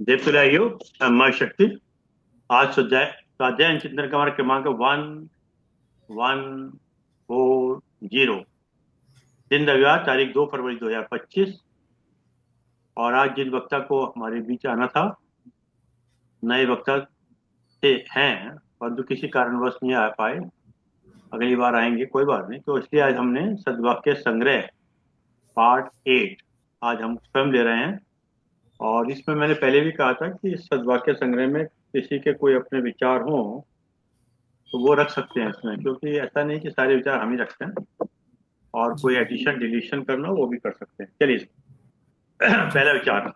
देवतुलाइयो अम्मा शक्ति। आज स्वाध्याय चिंतन का हमारा क्रमांक 1140। दिन रविवार, तारीख 2 फरवरी 2025। और आज जिन वक्ता को हमारे बीच आना था, नए वक्ता थे हैं, परंतु किसी कारणवश नहीं आ पाए। अगली बार आएंगे, कोई बात नहीं। तो इसलिए आज हमने सद्वाक्य संग्रह पार्ट 8 आज हम स्वयं ले रहे हैं। और इसमें मैंने पहले भी कहा था कि इस सद्वाक्य संग्रह में किसी के कोई अपने विचार हों तो वो रख सकते हैं इसमें, क्योंकि ऐसा नहीं कि सारे विचार हम ही रखते हैं। और जी कोई एडिशन डिलीशन करना हो वो भी कर सकते हैं। चलिए जी पहला विचार।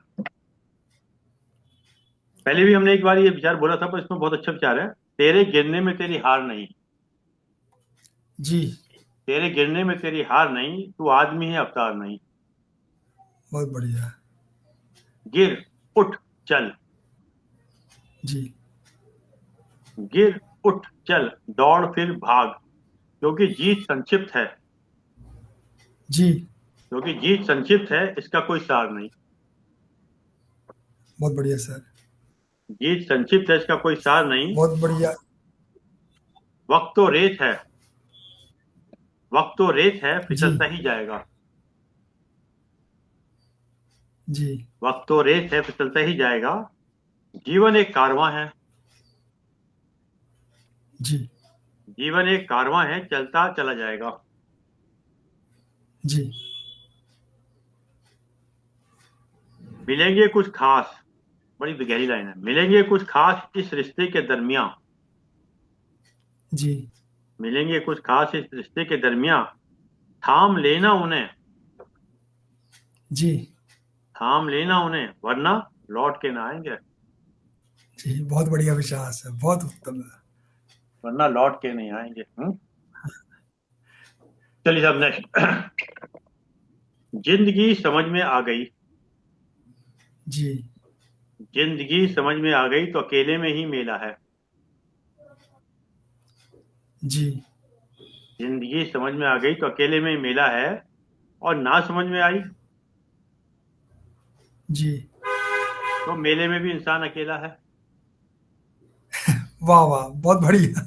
पहले भी हमने एक बार ये विचार बोला था, पर इसमें बहुत अच्छा विचार है। तेरे गिरने में तेरी हार नहीं। जी। तेरे गिरने में तेरी हार नहीं, तू आदमी है अवतार नहीं। बहुत बढ़िया। गिर, उठ, चल। जी गिर, उठ, चल, दौड़ फिर भाग, क्योंकि जीत संक्षिप्त है। जी। क्योंकि जीत संक्षिप्त है, इसका कोई सार नहीं। बहुत बढ़िया सर। जीत संक्षिप्त है, इसका कोई सार नहीं। बहुत बढ़िया। वक्त तो रेत है। वक्त तो रेत है, जी फिसलता ही जाएगा। जी वक्त तो रेत है, फिसलता ही जाएगा। जीवन एक कारवां है। जी जीवन एक कारवां है, चलता चला जाएगा। जी मिलेंगे कुछ खास। बड़ी गहरी लाइन है। मिलेंगे कुछ खास इस रिश्ते के दरमियान। जी मिलेंगे कुछ खास इस रिश्ते के दरमियान। थाम लेना उन्हें। जी थाम लेना उन्हें, वरना लौट के ना आएंगे। जी। बहुत बढ़िया विश्वास है, बहुत उत्तम है। वरना लौट के नहीं आएंगे। चलिए अब नेक्स्ट। जिंदगी समझ में आ गई। जी जिंदगी समझ में आ गई तो अकेले में ही मेला है। जी जिंदगी समझ में आ गई तो अकेले में ही मेला है। और ना समझ में आई जी। तो मेले में भी इंसान अकेला है। वाह वाह, बहुत बढ़िया।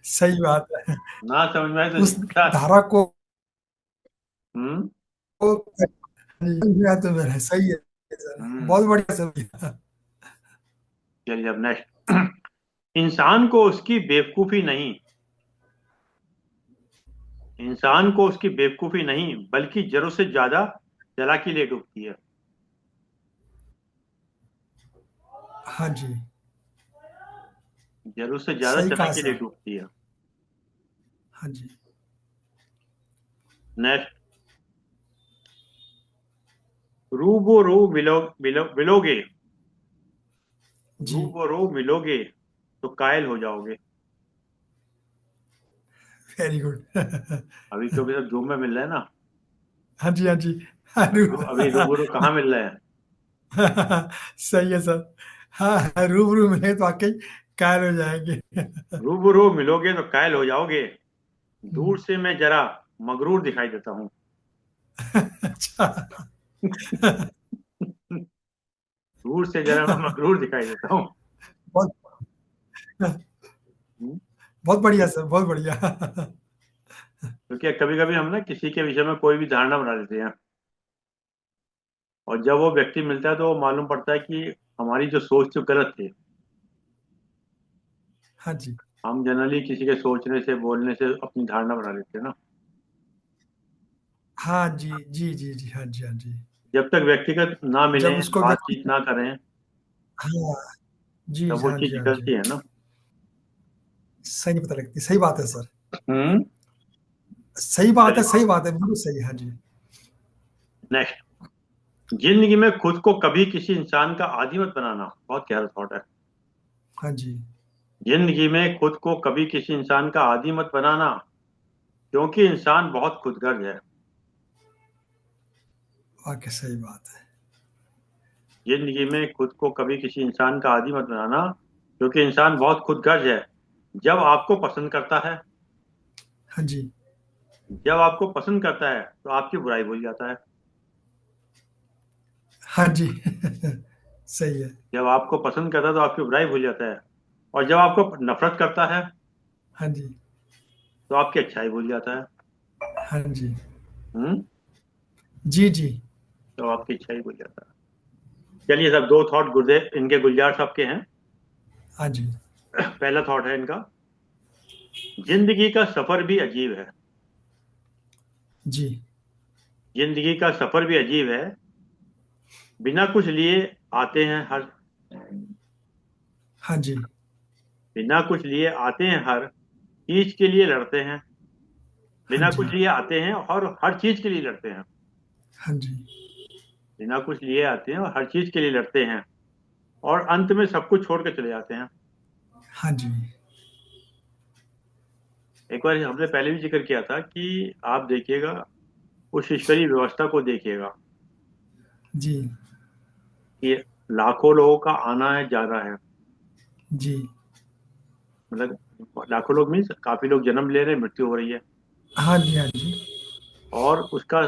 सही बात है। ना समझ में आए तो उस जिंदा। धारा हम्म को तो मेरा सही है सर, हम्म बहुत बढ़िया सर। चलिए अब नेक्स्ट। इंसान को उसकी बेवकूफी नहीं। इंसान को उसकी बेवकूफी नहीं, बल्कि जरूरत से ज्यादा चालाकी ले डूबती है। हाँ जी। जरूरत से ज्यादा सही कहा चालाकी ले सर। डूबती है। हाँ जी। नेक्स्ट। रूबोरू मिलोगे। जी। रूबोरू मिलोगे तो कायल हो जाओगे। Very good. अभी क्योंकि सब जूम में मिल रहे हैं ना। हाँ जी हाँ जी। हाँ, अभी रूबरू कहाँ मिल रहे हैं। सही है सर। हाँ, रूबरू मिले तो वाकई कायल हो जाएंगे। रूबरू मिलोगे तो कायल हो जाओगे। हम्म। दूर से मैं जरा मगरूर दिखाई देता हूँ। अच्छा। दूर से जरा मैं मगरूर दिखाई देता हूँ। बहुत बहुत बढ़िया सर, बहुत बढ़िया। क्योंकि कभी कभी हम ना किसी के विषय में कोई भी धारणा बना लेते हैं, और जब वो व्यक्ति मिलता है तो वो मालूम पड़ता है कि हमारी जो सोच तो गलत थी। हाँ जी। हम जनरली किसी के सोचने से बोलने से अपनी धारणा बना लेते हैं ना। हाँ जी जी जी जी। हाँ जी हाँ जी। जब तक व्यक्तिगत ना जब मिलें, उसको बातचीत ना करें, हाँ जी तब वो हाँ जी चीज हाँ जी। निकलती है ना। सही नहीं पता लगती, सही बात है सर। हम्म सही बात है, चलिए सही बात है, बिल्कुल सही। हाँ जी। नेक्स्ट। जिंदगी में खुद को कभी किसी इंसान का आदी मत बनाना। बहुत गहरा थॉट है। हाँ जी। जिंदगी में खुद को कभी किसी इंसान का आदी मत बनाना, क्योंकि इंसान बहुत खुदगर्ज है। वाकई सही बात है। जिंदगी में खुद को कभी किसी इंसान का आदी मत बनाना, क्योंकि इंसान बहुत खुदगर्ज है। जब आपको पसंद करता है हाँ जी। जब आपको पसंद करता है तो आपकी बुराई भूल जाता है। हाँ जी। सही है। जब आपको पसंद करता है तो आपकी बुराई भूल जाता है, और जब आपको नफरत करता है हाँ जी। तो आपकी अच्छाई भूल जाता है। हाँ जी। हम्म। जी जी। तो आपकी अच्छाई भूल जाता है। चलिए सब, दो थॉट गुरुदेव इनके, गुलजार साहब के हैं। हाँ जी। पहला थॉट है इनका, जिंदगी का सफर भी अजीब है। जी। जिंदगी का सफर भी अजीब है, बिना कुछ लिए आते हैं हर हाँ जी। बिना कुछ लिए आते हैं, हर चीज के लिए लड़ते हैं। हाँ बिना जी। कुछ लिए आते हैं और हर चीज के लिए लड़ते हैं। हाँ जी। बिना कुछ लिए आते हैं और हर चीज के लिए लड़ते हैं, और अंत में सब कुछ छोड़ के चले जाते हैं। हाँ जी। एक बार हमने पहले भी जिक्र किया था कि आप देखिएगा, उस ईश्वरीय व्यवस्था को देखिएगा जी। कि लाखों लोगों का आना है, जाना है। जी। मतलब लाखों लोग मीन्स काफी लोग जन्म ले रहे हैं, मृत्यु हो रही है। हाँ जी। हाँ जी। और उसका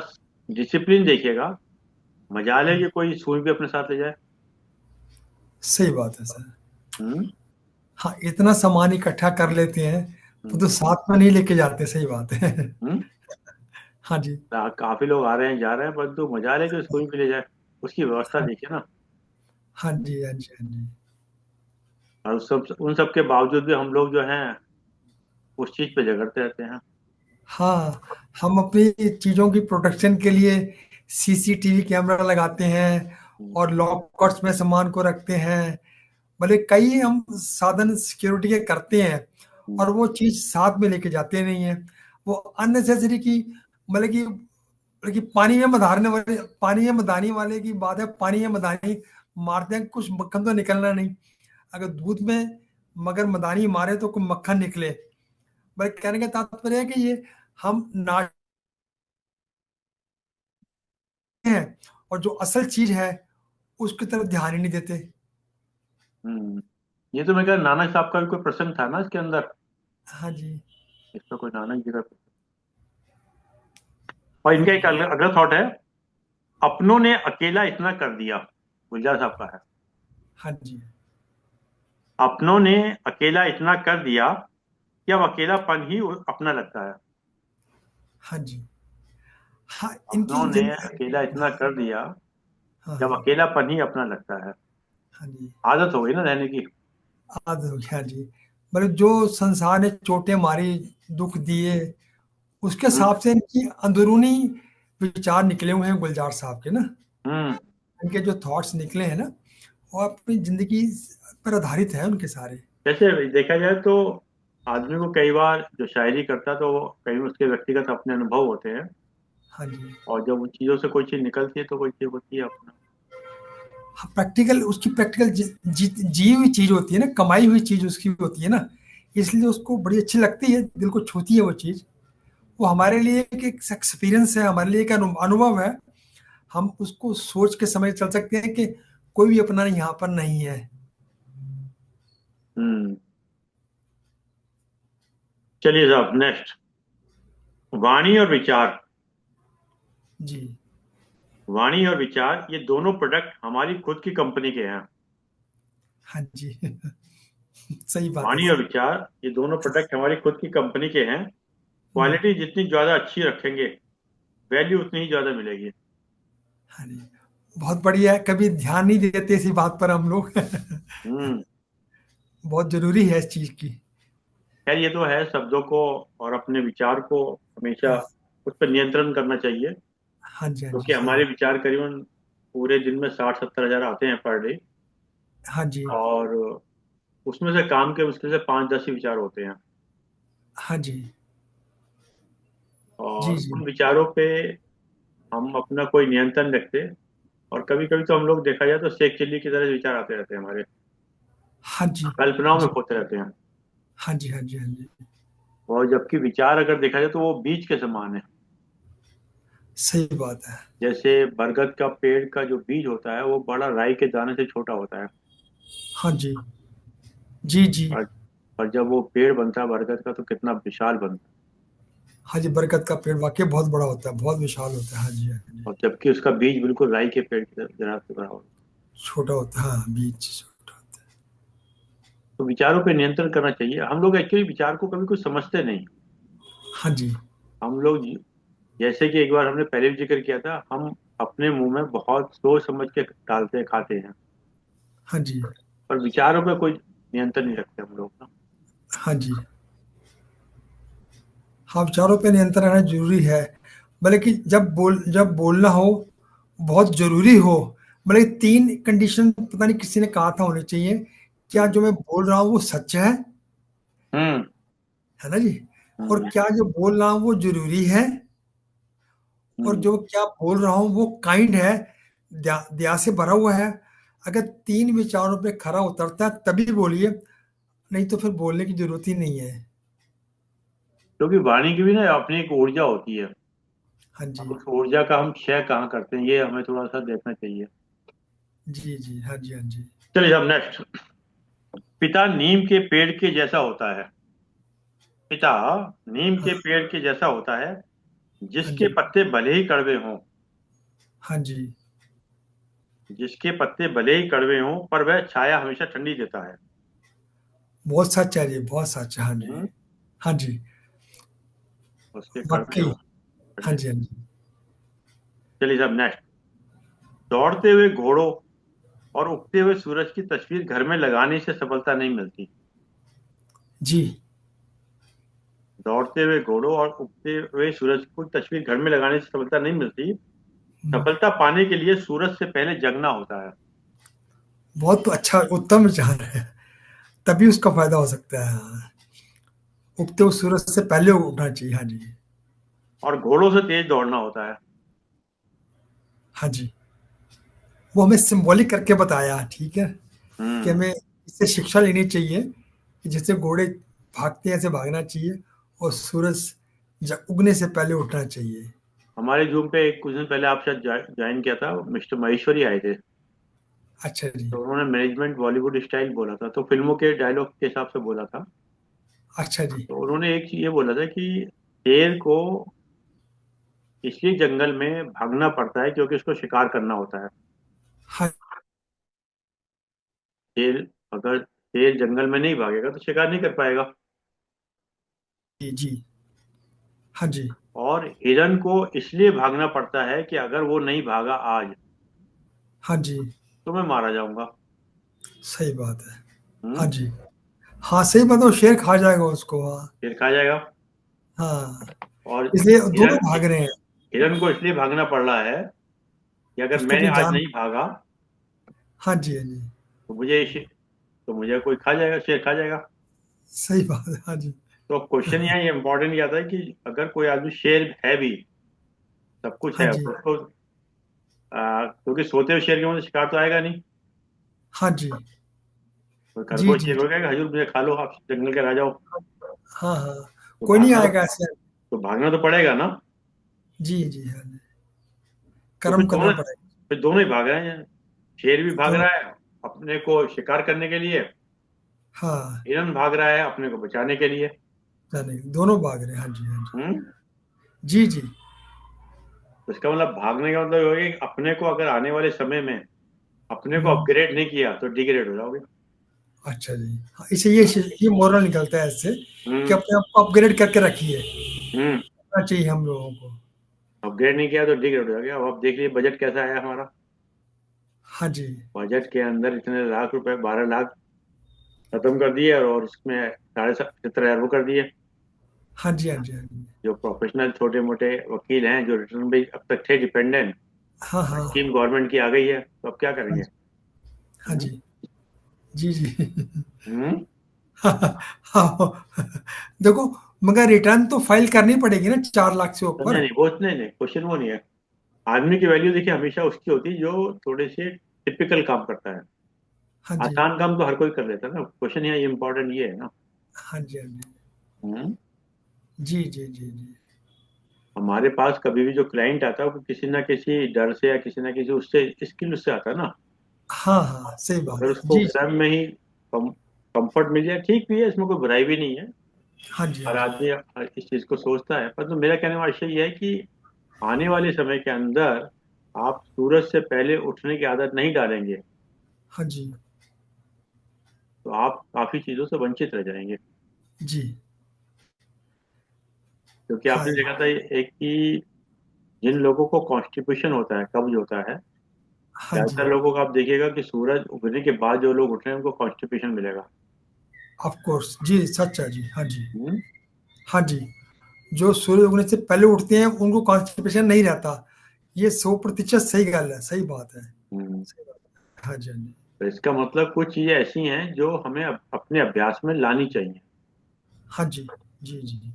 डिसिप्लिन देखिएगा, मजाल है कि कोई सुई भी अपने साथ ले जाए। सही बात है सर। हम्म। हाँ, इतना सामान इकट्ठा कर लेते हैं, वो हम्म। तो साथ में नहीं लेके जाते। सही बात है। हम्म। हाँ जी। काफी लोग आ रहे हैं, जा रहे हैं, परंतु मजाल है कि सुई भी ले जाए। उसकी व्यवस्था हाँ। देखिए ना। हाँ जी। हाँ जी। हाँ जी। और उन सब के बावजूद भी हम लोग जो हैं उस चीज पे झगड़ते रहते हैं। हाँ, हम अपनी चीजों की प्रोटेक्शन के लिए सीसीटीवी कैमरा लगाते हैं हम्म। और लॉकर्स में सामान को रखते हैं। भले कई हम साधन सिक्योरिटी के करते हैं, हम्म। और वो चीज साथ में लेके जाते नहीं है। वो अननेसेसरी की, मतलब कि पानी में मदानी वाले की बात है। पानी में मदानी मारते हैं, कुछ मक्खन तो निकलना नहीं। अगर दूध में मगर मदानी मारे तो कोई मक्खन निकले। बल्कि कहने का तात्पर्य है कि ये हम नाचते हैं, और जो असल चीज है उसकी तरफ ध्यान ही नहीं देते। हम्म। ये तो मैं कह नानक साहब का भी कोई प्रसंग था ना इसके अंदर। हाँ जी। इसमें कोई नानक जी का, और हाँ इनका एक जी। अगला थॉट है, अपनों ने अकेला इतना कर दिया। गुलजार साहब का है, हाँ जी। अपनों ने अकेला इतना कर दिया कि अब अकेलापन ही अपना लगता है। हाँ जी। हाँ, इनकी अपनों ने जिन अकेला इतना कर दिया हाँ जब हाँ। अकेलापन ही अपना लगता है। हाँ जी। आदत हो गई ना रहने की। आदत हो गया जी। मतलब जो संसार ने चोटें मारी, दुख दिए, उसके हम्म। हिसाब से इनकी अंदरूनी विचार निकले हुए हैं गुलजार साहब के ना। हम्म। इनके जो थॉट्स निकले हैं ना, वो अपनी जिंदगी पर आधारित है उनके सारे। जैसे देखा जाए तो आदमी को कई बार जो शायरी करता है तो वो कई उसके व्यक्तिगत अपने अनुभव होते हैं, हाँ जी। और जब उन चीजों से कोई चीज निकलती है तो कोई चीज होती है अपना। हाँ, प्रैक्टिकल उसकी प्रैक्टिकल जी हुई चीज होती है ना, कमाई हुई चीज उसकी होती है ना। इसलिए उसको बड़ी अच्छी लगती है, दिल को छूती है वो चीज। वो हमारे लिए एक एक्सपीरियंस है, हमारे लिए एक अनुभव है। हम उसको सोच के समझ चल सकते हैं कि कोई भी अपना यहाँ पर नहीं है। हम्म। चलिए साहब, नेक्स्ट, वाणी और विचार। जी। वाणी और विचार ये दोनों प्रोडक्ट हमारी खुद की कंपनी के हैं। हाँ जी। सही बात है वाणी और सर। विचार ये दोनों प्रोडक्ट हमारी खुद की कंपनी के हैं। हम्म। क्वालिटी जितनी ज्यादा अच्छी रखेंगे, वैल्यू उतनी ही ज्यादा मिलेगी। हाँ जी। बहुत बढ़िया है, कभी ध्यान नहीं देते इसी बात पर हम लोग। हम्म। बहुत जरूरी है इस चीज की। खैर ये तो है, शब्दों को और अपने विचार को हमेशा उस पर नियंत्रण करना चाहिए, हाँ जी। हाँ जी। क्योंकि सही हमारे है। विचार करीबन पूरे दिन में 60-70 हजार आते हैं पर डे। हाँ जी। और उसमें से काम के मुश्किल से 5-10 ही विचार होते हैं। हाँ जी। जी और जी। उन विचारों पे हम अपना कोई नियंत्रण रखते, और कभी कभी तो हम लोग देखा जाए तो शेख चिल्ली की तरह विचार आते रहते हैं हमारे, हाँ जी। कल्पनाओं में जी। खोते रहते हैं। हाँ जी। हाँ जी। हाँ जी। और जबकि विचार अगर देखा जाए तो वो बीज के समान है। सही बात है। जैसे बरगद का पेड़ का जो बीज होता है वो बड़ा राई के दाने से छोटा होता है, हाँ जी। जी जी। और और जब वो पेड़ बनता है बरगद का तो कितना विशाल बनता है। हाँ जी, बरगद का पेड़ वाकई बहुत बड़ा होता है, बहुत विशाल होता है। हाँ जी, हाँ जी। और जबकि उसका बीज बिल्कुल राई के पेड़ की जरा से बड़ा होता छोटा होता है, हाँ, बीज छोटा होता है। है। तो विचारों पे नियंत्रण करना चाहिए। हम लोग एक्चुअली विचार को कभी कुछ समझते नहीं। हाँ जी, हम लोग जैसे कि एक बार हमने पहले भी जिक्र किया था, हम अपने मुंह में बहुत सोच समझ के डालते हैं, खाते हैं, हाँ जी, पर विचारों पे कोई नियंत्रण नहीं रखते हम लोग ना। हाँ जी। हाँ, विचारों पे नियंत्रण रहना जरूरी है। मतलब कि जब बोलना हो, बहुत जरूरी हो, मतलब कि तीन कंडीशन पता नहीं किसी ने कहा था होनी चाहिए। क्या हम्म। जो मैं बोल रहा हूँ वो सच हम्म। है ना जी? और हम्म। क्या जो बोल रहा हूँ वो जरूरी है, और हम्म। जो क्या बोल रहा हूँ वो काइंड है, दया से भरा हुआ है। अगर तीन विचारों पे खरा उतरता है तभी बोलिए, नहीं तो फिर बोलने की जरूरत ही नहीं है। क्योंकि वाणी की भी ना अपनी एक ऊर्जा होती है। हाँ जी, अब उस ऊर्जा का हम क्षय कहाँ करते हैं, ये हमें थोड़ा सा देखना चाहिए। जी जी, हाँ जी, हाँ जी, चलिए अब नेक्स्ट। पिता नीम के पेड़ के जैसा होता है। पिता नीम हाँ, के पेड़ के जैसा होता है, हाँ जिसके जी, पत्ते भले ही कड़वे हों। हाँ जी। जिसके पत्ते भले ही कड़वे हों, पर वह छाया हमेशा ठंडी देता है। बहुत सच है जी, बहुत सच है। हाँ जी, हम्म। हाँ जी, उसके कड़वे वाकई। हों, हाँ ठंडे। जी, हाँ जी, चलिए अब नेक्स्ट। दौड़ते हुए घोड़ों और उगते हुए सूरज की तस्वीर घर में लगाने से सफलता नहीं मिलती। जी। दौड़ते हुए घोड़ों और उगते हुए सूरज को तस्वीर घर में लगाने से सफलता नहीं मिलती। हम्म, सफलता पाने के लिए सूरज से पहले जगना होता है। बहुत अच्छा, उत्तम विचार है। तभी उसका फायदा हो सकता है। हाँ, उगते हुए सूरज से पहले उठना चाहिए। हाँ जी, और घोड़ों से तेज दौड़ना होता है। हाँ जी। वो हमें सिंबॉलिक करके बताया, ठीक है, कि हम्म। हमें इससे शिक्षा लेनी चाहिए कि जैसे घोड़े भागते हैं ऐसे भागना चाहिए, और सूरज उगने से पहले उठना चाहिए। हमारे जूम पे एक कुछ दिन पहले आप शायद ज्वाइन किया था, मिस्टर महेश्वरी आए थे। अच्छा जी, तो उन्होंने मैनेजमेंट बॉलीवुड स्टाइल बोला था, तो फिल्मों के डायलॉग के हिसाब से बोला था। अच्छा जी। तो उन्होंने एक चीज ये बोला था कि शेर को इसलिए जंगल में भागना पड़ता है क्योंकि उसको शिकार करना होता है। हाँ शेर, अगर शेर जंगल में नहीं भागेगा तो शिकार नहीं कर पाएगा। जी, जी, हाँ जी, और हिरन को इसलिए भागना पड़ता है कि अगर वो नहीं भागा आज हाँ जी, तो मैं मारा जाऊंगा। सही बात है। हाँ हम्म। जी, हाँ सही बात है, वो शेर खा जाएगा उसको। हाँ, शेर खा जाएगा। हाँ, और इसलिए दोनों हिरन भाग रहे हैं। हिरन को इसलिए भागना पड़ रहा है कि अगर उसको मैं अपनी आज जान। नहीं भागा हाँ जी, हाँ जी, तो मुझे कोई खा जाएगा, शेर खा जाएगा। सही बात है। हाँ जी, तो क्वेश्चन यहाँ ये इंपॉर्टेंट ये आता है कि अगर कोई आदमी शेर है भी, सब कुछ हाँ है जी, उसको, क्योंकि सोते हुए शेर के मुंह से शिकार तो आएगा नहीं। हाँ जी, कोई जी, खरगोश जी, शेर हो गया हजूर मुझे खा लो, आप जंगल के राजा हो। हाँ हाँ, तो कोई नहीं भागना आएगा ऐसे। तो भागना तो पड़ेगा ना। जी जी, हाँ जी, तो कर्म करना पड़ेगा। फिर दोनों ही भाग रहे हैं। शेर भी भाग दोनों, रहा है अपने को शिकार करने के लिए, हाँ, हिरन भाग रहा है अपने को बचाने के लिए। जाने दोनों भाग रहे हैं। हाँ जी, हाँ जी, हम्म। जी जी, तो इसका मतलब भागने का मतलब ये हो गया कि अपने को अगर आने वाले समय में अपने को हम्म, अपग्रेड नहीं किया तो डिग्रेड हो जाओगे। अच्छा जी। हाँ, इसे हम्म। ये मोरल निकलता है इससे कि हम्म। अपने आप को अपग्रेड करके रखिए, हम्म। करना चाहिए हम लोगों को। अपग्रेड नहीं किया तो डिग्रेड हो जाओगे। अब आप देख लीजिए बजट कैसा आया हमारा। हाँ जी, बजट के अंदर इतने लाख रुपए, 12 लाख खत्म कर दिए, और उसमें 75,000 वो कर दिए। हाँ जी, हाँ जी, हाँ जी, जो प्रोफेशनल छोटे मोटे वकील हैं जो रिटर्न पे अब तक थे डिपेंडेंट, हाँ हाँ, स्कीम गवर्नमेंट की आ गई है, तो अब क्या हाँ करेंगे। जी, हाँ हम्म। जी, जी जी। हम्म। हाँ, हाँ, देखो, मगर रिटर्न तो फाइल करनी पड़ेगी ना, 4 लाख से नहीं ऊपर। नहीं, वो नहीं नहीं, क्वेश्चन वो नहीं है। आदमी की वैल्यू देखिए हमेशा उसकी होती है जो थोड़े से टिपिकल काम करता है। हाँ जी, आसान काम तो हर कोई कर लेता है ना। क्वेश्चन यहाँ इम्पोर्टेंट ये है ना। हाँ जी, हाँ जी, हम्म। जी जी, जी जी, हमारे पास कभी भी जो क्लाइंट आता है वो किसी ना किसी डर से या किसी ना किसी उससे स्किल उससे आता है ना। हाँ हाँ, सही बात अगर है। उसको जी जी, स्वयं में ही कंफर्ट मिल जाए ठीक भी है, इसमें कोई बुराई भी नहीं है। हाँ जी, हाँ हर जी, आदमी इस चीज को सोचता है, पर तो मेरा कहने का आशय ये है कि आने वाले समय के अंदर आप सूरज से पहले उठने की आदत नहीं डालेंगे हाँ जी, तो आप काफी चीजों से वंचित रह जाएंगे। जी, क्योंकि हाँ, आपने देखा था एक कि जिन लोगों को कॉन्स्टिपेशन होता है, कब्ज होता है, हाँ जी, ज्यादातर लोगों को आप देखिएगा कि सूरज उगने के बाद जो लोग उठ रहे हैं उनको कॉन्स्टिपेशन मिलेगा। ऑफ कोर्स जी, सच है जी, हाँ जी, हम्म। हाँ जी। जो सूर्य उगने से पहले उठते हैं उनको कॉन्स्टिपेशन नहीं रहता। ये 100% सही गल है, सही बात है। हम्म। सही बात है। हाँ जी, हाँ जी, तो इसका मतलब कुछ चीजें ऐसी हैं जो हमें अपने अभ्यास में लानी चाहिए। हाँ जी, जी, जी,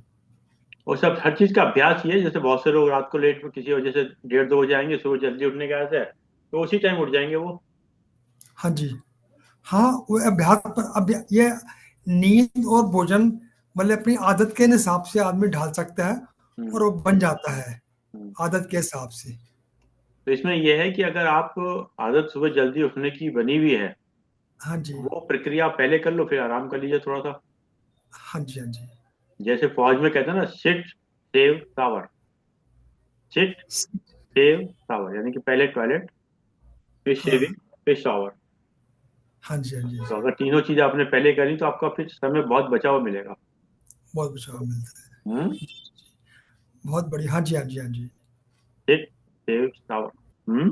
और सब हर चीज का अभ्यास ही है। जैसे बहुत से लोग रात को लेट में किसी वजह से 1:30-2 बजे आएंगे, सुबह जल्दी उठने का आदत है तो उसी टाइम उठ जाएंगे वो। हाँ जी। हाँ, वो अभ्यास पर ये नींद और भोजन मतलब अपनी आदत के हिसाब से आदमी ढाल सकता है और हम्म। वो बन जाता है हम्म। आदत के हिसाब से। तो इसमें यह है कि अगर आप आदत सुबह जल्दी उठने की बनी हुई है, हाँ जी, वो प्रक्रिया आप पहले कर लो, फिर आराम कर लीजिए थोड़ा सा। हाँ जी, हाँ जी, जैसे फौज में कहते हैं ना, सिट सेव सावर। सिट सेव सावर यानी कि पहले टॉयलेट, फिर हाँ, शेविंग, फिर शॉवर। हाँ जी, हाँ जी, तो अगर तीनों चीजें आपने पहले करी तो आपका फिर समय बहुत बचा हुआ मिलेगा। बहुत बचाव मिलता है। हम्म। बहुत बढ़िया, हाँ जी, हाँ जी, हाँ जी। सिट सेव सावर। हम्म।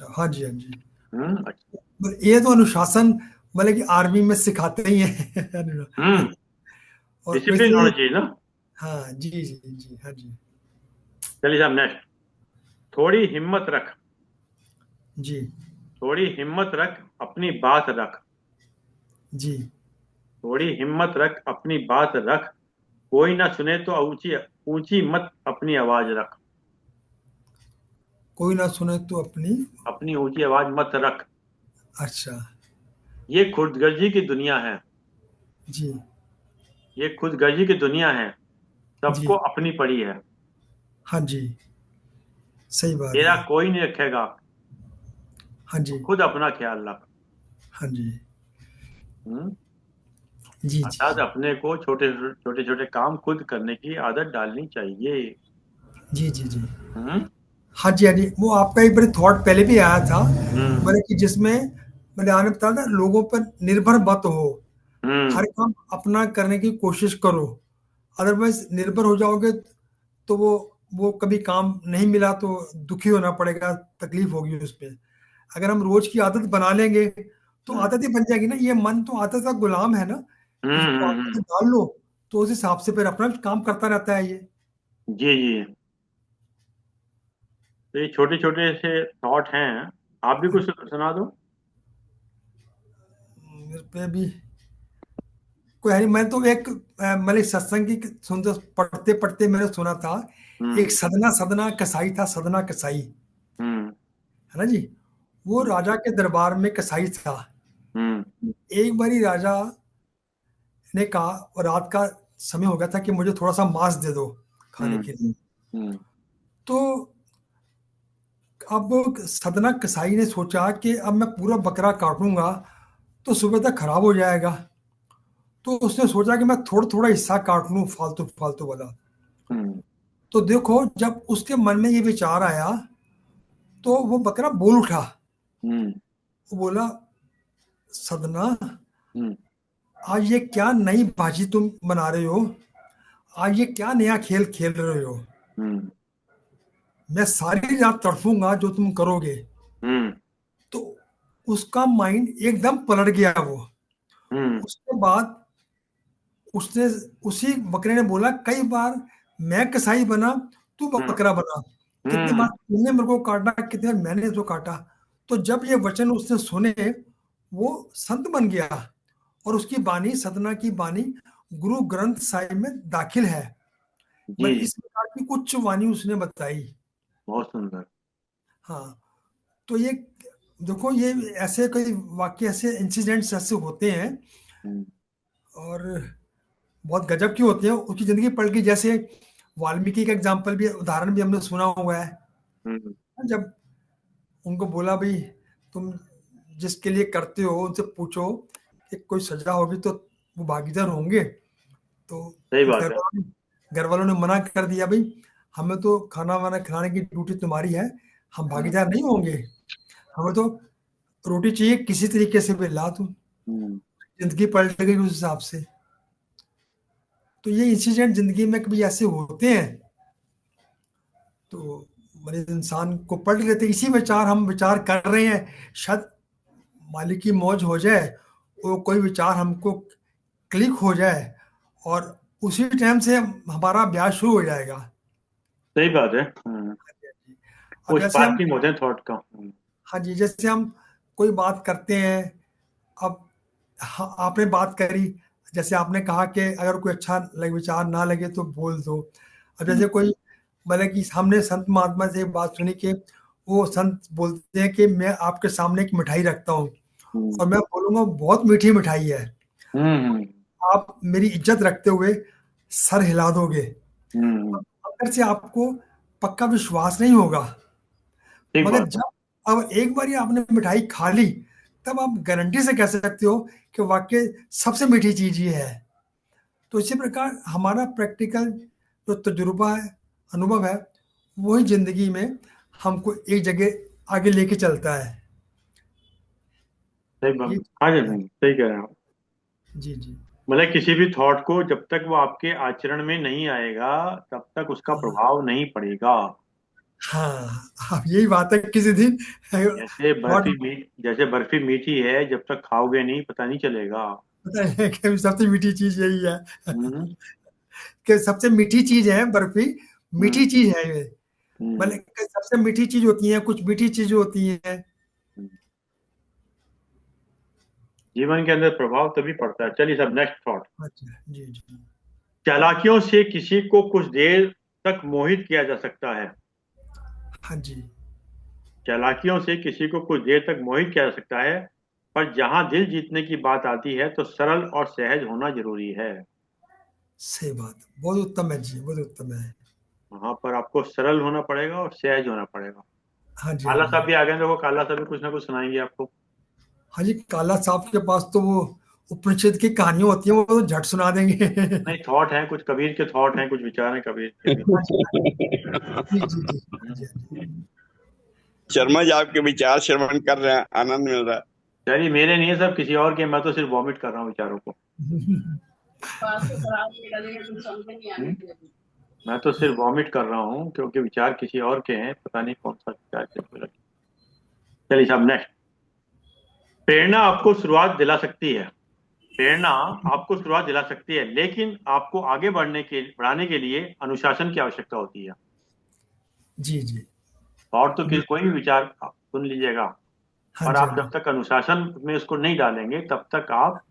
हाँ जी, हाँ जी। अच्छा। ये तो अनुशासन मतलब कि आर्मी में सिखाते ही हैं। हम्म। और डिसिप्लिन वैसे होना चाहिए ना। हाँ जी, जी, जी, हाँ जी, चलिए साहब, नेक्स्ट। थोड़ी हिम्मत रख। जी, थोड़ी हिम्मत रख, अपनी बात रख। जी। थोड़ी हिम्मत रख, अपनी बात रख। कोई ना सुने तो ऊंची ऊंची मत अपनी आवाज रख। कोई ना सुने तो अपनी। अपनी ऊंची आवाज मत रख। अच्छा। ये खुदगर्जी की दुनिया है। जी, ये खुदगर्जी की दुनिया है। सबको जी, अपनी पड़ी है। हाँ जी, सही बात तेरा है। कोई नहीं रखेगा। हाँ तो जी, खुद अपना ख्याल रख। हाँ जी, हम्म। जी, जी, अर्थात अपने को छोटे छोटे छोटे काम खुद करने की आदत डालनी चाहिए। जी, जी, जी। हम्म। हाँ जी, हाँ जी, वो आपका एक बार थॉट पहले भी आया था हम्म। मतलब कि जिसमें मैंने आपने बताया था लोगों पर निर्भर मत हो। हम्म। हर काम अपना करने की कोशिश करो। अदरवाइज निर्भर हो जाओगे तो वो कभी काम नहीं मिला तो दुखी होना पड़ेगा, तकलीफ होगी उसपे। अगर हम रोज की आदत बना लेंगे तो हम्म। आदत ही बन जाएगी ना। ये मन तो आदत का गुलाम है ना। इसको हम्म। आदत में डाल लो तो उस हिसाब से फिर अपना काम करता रहता है ये। जी जी। तो ये छोटे छोटे से थॉट हैं। आप भी कुछ सुना दो। मेरे पे भी कोई है नहीं। मैं तो एक मतलब सत्संग की सुनते पढ़ते पढ़ते मैंने सुना था। एक हम्म। सदना सदना कसाई था, सदना कसाई, हम्म। है ना जी। वो हम्म। राजा के दरबार में कसाई था। हम्म। एक बारी राजा ने कहा, और रात का समय हो गया था, कि मुझे थोड़ा सा मांस दे दो खाने हम्म। के लिए। हम्म। तो अब सदना कसाई ने सोचा कि अब मैं पूरा बकरा काटूंगा तो सुबह तक खराब हो जाएगा। तो उसने सोचा कि मैं थोड़ा थोड़ा हिस्सा काट लूं, फालतू फालतू वाला। हम्म। तो देखो, जब उसके मन में ये विचार आया तो वो बकरा बोल उठा। हम्म। वो बोला, सदना, हम्म। आज ये क्या नई बाजी तुम बना रहे हो? आज ये क्या नया खेल खेल रहे हो? हम्म। मैं सारी रात तड़पूंगा जो तुम करोगे। हम्म। तो उसका माइंड एकदम पलट गया वो। हम्म। उसके बाद उसने उसी बकरे ने बोला कई बार, मैं कसाई बना, तू हम्म। बकरा बना। कितनी बार हम्म। तूने मेरे को काटा, कितनी बार मैंने जो काटा। तो जब ये वचन उसने सुने, वो संत बन गया। और उसकी बानी, सदना की बानी, गुरु ग्रंथ साहिब में दाखिल है। जी मतलब जी। इस प्रकार की कुछ वाणी उसने बताई। बहुत सुंदर। हाँ। तो ये देखो, ये ऐसे कई वाक्य, ऐसे इंसिडेंट्स ऐसे होते हैं हम्म। और बहुत गजब की होती है। उसकी जिंदगी पलट गई। जैसे वाल्मीकि का एग्जाम्पल भी, उदाहरण भी हमने सुना हुआ है। हम्म। जब उनको बोला, भाई तुम जिसके लिए करते हो उनसे पूछो कि कोई सजा होगी तो वो भागीदार होंगे। तो सही बात घर है। वालों घर वालों ने मना कर दिया, भाई हमें तो खाना वाना खिलाने की ड्यूटी तुम्हारी है, हम भागीदार नहीं होंगे, हमें तो रोटी चाहिए किसी तरीके से भी ला तुम। हम्म, जिंदगी पलट गई उस हिसाब से। तो ये इंसिडेंट जिंदगी में कभी ऐसे होते हैं, तो मतलब इंसान को पलट लेते हैं। इसी विचार हम विचार कर रहे हैं, शायद मालिक की मौज हो जाए, वो कोई विचार हमको क्लिक हो जाए, और उसी टाइम से हमारा अभ्यास शुरू हो जाएगा। सही बात है। अब वो जैसे हम, स्पार्किंग होते हैं थॉट का। हाँ जी, जैसे हम कोई बात करते हैं। अब आपने बात करी, जैसे आपने कहा कि अगर कोई अच्छा विचार ना लगे तो बोल दो। अब हम्म, जैसे कोई, मतलब कि हमने संत महात्मा से एक बात सुनी कि वो संत बोलते हैं कि मैं आपके सामने एक मिठाई रखता हूँ, हम्म, और मैं बोलूंगा बहुत मीठी मिठाई है, हम्म, आप मेरी इज्जत रखते हुए सर हिला दोगे। हम्म, अंदर से आपको पक्का विश्वास नहीं होगा, ठीक मगर बात है। जब अब एक बार आपने मिठाई खा ली, तब आप गारंटी से कह सकते हो कि वाकई सबसे मीठी चीज ये है। तो इसी प्रकार हमारा प्रैक्टिकल जो तजुर्बा है, अनुभव है, वही जिंदगी में हमको एक जगह आगे लेके चलता है। सही बात। ये हाँ जी, है। सही कह रहे हैं आप। जी जी। मतलब किसी भी थॉट को जब तक वो आपके आचरण में नहीं आएगा तब तक उसका हाँ प्रभाव नहीं पड़ेगा। हाँ, अब यही बात है किसी दिन थॉट, जैसे बर्फी मीठी है, जब तक खाओगे नहीं पता नहीं चलेगा। पता है कि सबसे मीठी चीज यही है, हम्म, कि सबसे मीठी चीज है बर्फी, हम्म, मीठी चीज है ये। हम्म, मतलब कि सबसे मीठी चीज होती है, कुछ मीठी चीज होती है। हम्म। जीवन के अंदर प्रभाव तभी पड़ता है। चलिए सब, नेक्स्ट थॉट। अच्छा, जी जी। चालाकियों से किसी को कुछ देर तक मोहित किया जा सकता है। हाँ जी। चालाकियों से किसी को कुछ देर तक मोहित किया जा सकता है, पर जहां दिल जीतने की बात आती है तो सरल और सहज होना जरूरी है। सही बात, बहुत उत्तम है जी, बहुत उत्तम है। वहां पर आपको सरल होना पड़ेगा और सहज होना पड़ेगा। हाँ जी, हाँ काला जी। साहब भी आ गए, देखो काला साहब भी कुछ ना कुछ सुनाएंगे आपको। हाँ जी, काला साहब के पास तो वो उपनिषद की कहानियां होती हैं, वो तो झट सुना देंगे। नहीं, थॉट हैं कुछ, कबीर के थॉट हैं, कुछ विचार हैं कबीर के भी। हाँ जी, हाँ जी, जी जी जी, हाँ जी, शर्मा जी आपके विचार श्रवण कर रहे हैं, आनंद मिल रहा है। चलिए, मेरे नहीं है सब, किसी और के, मैं तो सिर्फ वॉमिट कर रहा हूँ विचारों को। हाँ जी। हम्म? मैं तो सिर्फ वॉमिट कर रहा हूँ क्योंकि विचार किसी और के हैं, पता नहीं कौन सा विचार किसको लगे। चलिए साहब, नेक्स्ट। प्रेरणा आपको शुरुआत दिला सकती है। प्रेरणा आपको शुरुआत दिला सकती है, लेकिन आपको आगे बढ़ाने के लिए अनुशासन की आवश्यकता होती है। जी जी। और तो कोई भी विचार आप सुन लीजिएगा, हाँ और जी, आप हाँ जब जी, तक अनुशासन में उसको नहीं डालेंगे तब तक आप,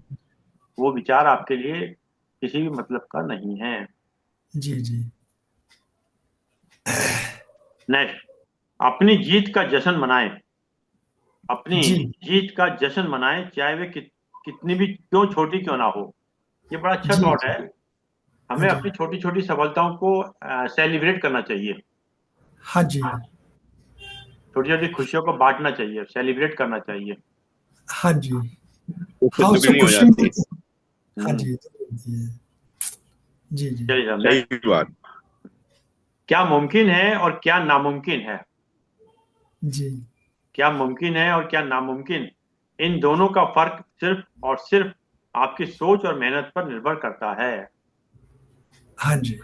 वो विचार आपके लिए किसी भी मतलब का नहीं है। जी जी। नेक्स्ट। अपनी जीत का जश्न मनाएं। अपनी जी जीत का जश्न मनाएं, चाहे वे कितनी भी क्यों छोटी क्यों ना हो। ये बड़ा अच्छा जी। थॉट है। हाँ हमें जी, अपनी छोटी छोटी सफलताओं को सेलिब्रेट करना चाहिए। हाँ जी, छोटी छोटी खुशियों को बांटना चाहिए, सेलिब्रेट करना चाहिए। हाँ जी। उससे हाँ, उससे दुगनी हो खुशी जाती है। मिलती है। हाँ हम्म। जी, तो मिलती है। जी जी। चलिए साहब, सही नेक्स्ट। बात। क्या मुमकिन है और क्या नामुमकिन है। जी। क्या मुमकिन है और क्या नामुमकिन, इन दोनों का फर्क सिर्फ और सिर्फ आपकी सोच और मेहनत पर निर्भर करता है। हाँ जी,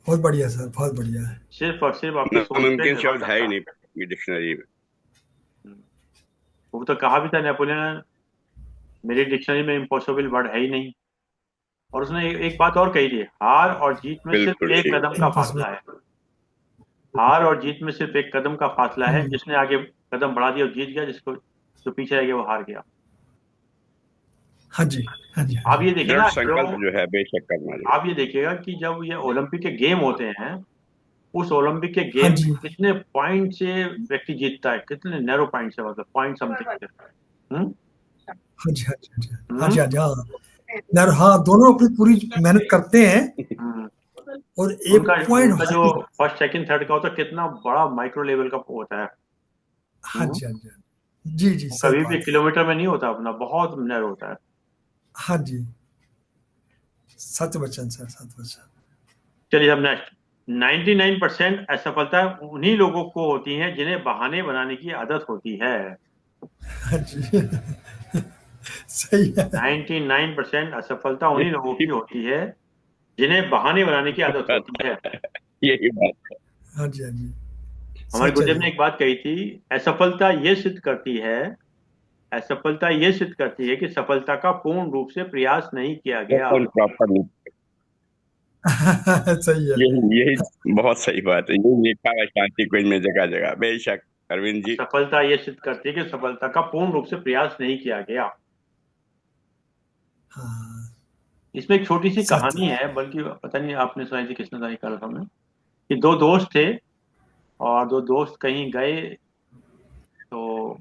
बहुत बढ़िया सर, बहुत बढ़िया है। सिर्फ और सिर्फ आपकी सोच पे नामुमकिन निर्भर शब्द है ही करता नहीं ये डिक्शनरी में। है। वो तो कहा भी था नेपोलियन ने, मेरी डिक्शनरी में इम्पॉसिबल वर्ड है ही नहीं। और उसने एक बात और कही थी, हार और जीत में सिर्फ बिल्कुल एक ठीक। कदम का इम्पॉसिबल। फासला है। हार और जीत में सिर्फ एक कदम का फासला है, जिसने आगे कदम बढ़ा दिया वो जीत गया, जिसको जो पीछे रह गया वो हार गया। हाँ जी, हाँ जी, हाँ आप जी। ये देखिए दृढ़ ना, जो संकल्प जो है बेशक करना चाहिए। आप ये देखिएगा कि जब ये ओलंपिक के गेम होते हैं, उस ओलंपिक के हाँ गेम में जी, कितने पॉइंट से व्यक्ति जीतता है, कितने नैरो पॉइंट से, मतलब पॉइंट समथिंग से। हम्म, हाँ जी, हाँ जी, हाँ जी, हाँ हम्म, जी, हाँ जी, हाँ। यार हाँ, दोनों अपनी पूरी मेहनत करते हैं, हम्म। और उनका एक पॉइंट उनका जो हासिल। फर्स्ट सेकंड थर्ड का होता है, कितना बड़ा माइक्रो लेवल का होता है। हाँ हम्म, जी, हाँ जी, हाँ जी, जी, वो सही कभी भी बात है। किलोमीटर में नहीं होता अपना, बहुत नैरो होता है। हाँ जी। सच वचन सर, सच वचन। चलिए अब नेक्स्ट। 99% असफलता उन्हीं लोगों को होती है जिन्हें बहाने बनाने की आदत होती है। हाँ जी। सही है। 99% असफलता उन्हीं लोगों की होती है जिन्हें बहाने बनाने की आदत होती है। यही बात है। हाँ जी, हाँ जी। हमारे सच है गुरुदेव ये। ने एक बात कही थी, असफलता ये सिद्ध करती है, असफलता ये सिद्ध करती है कि सफलता का पूर्ण रूप से प्रयास नहीं किया गया। प्रॉपर नहीं। सही है। यही यही बहुत सही बात है। यही लिखा है शांति कुंज में जगह जगह, बेशक अरविंद जी। सफलता ये सिद्ध करती है कि सफलता का पूर्ण रूप से प्रयास नहीं किया गया। हाँ, इसमें एक छोटी सी सच कहानी है। है, बल्कि पता नहीं आपने सुनाई थी, किसने सुनाई, कहा था हमने, कि दो दोस्त थे और दो दोस्त कहीं गए, तो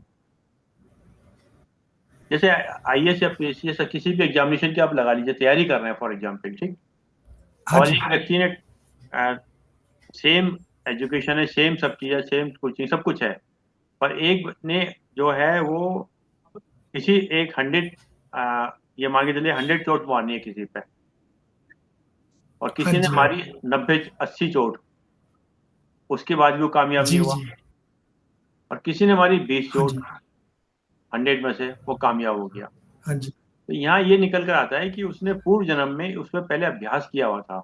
जैसे आईएएस या पीसीएस या किसी भी एग्जामिनेशन की आप लगा लीजिए, तैयारी कर रहे हैं फॉर एग्जाम्पल, ठीक। हाँ और जी, एक व्यक्ति ने सेम एजुकेशन है, सेम सब चीज़ है, सेम कोचिंग सब कुछ है, पर एक ने जो है वो किसी एक 100, ये मान के चलिए 100 चोट मारनी है किसी पे, और हाँ किसी ने जी, मारी 90-80 चोट, उसके बाद भी वो कामयाब नहीं जी, हुआ। जी। और किसी ने मारी 20 हाँ चोट, जी, 100 में से वो कामयाब हो गया। हाँ जी, तो यहाँ ये निकल कर आता है कि उसने पूर्व जन्म में उसमें पहले अभ्यास किया हुआ था,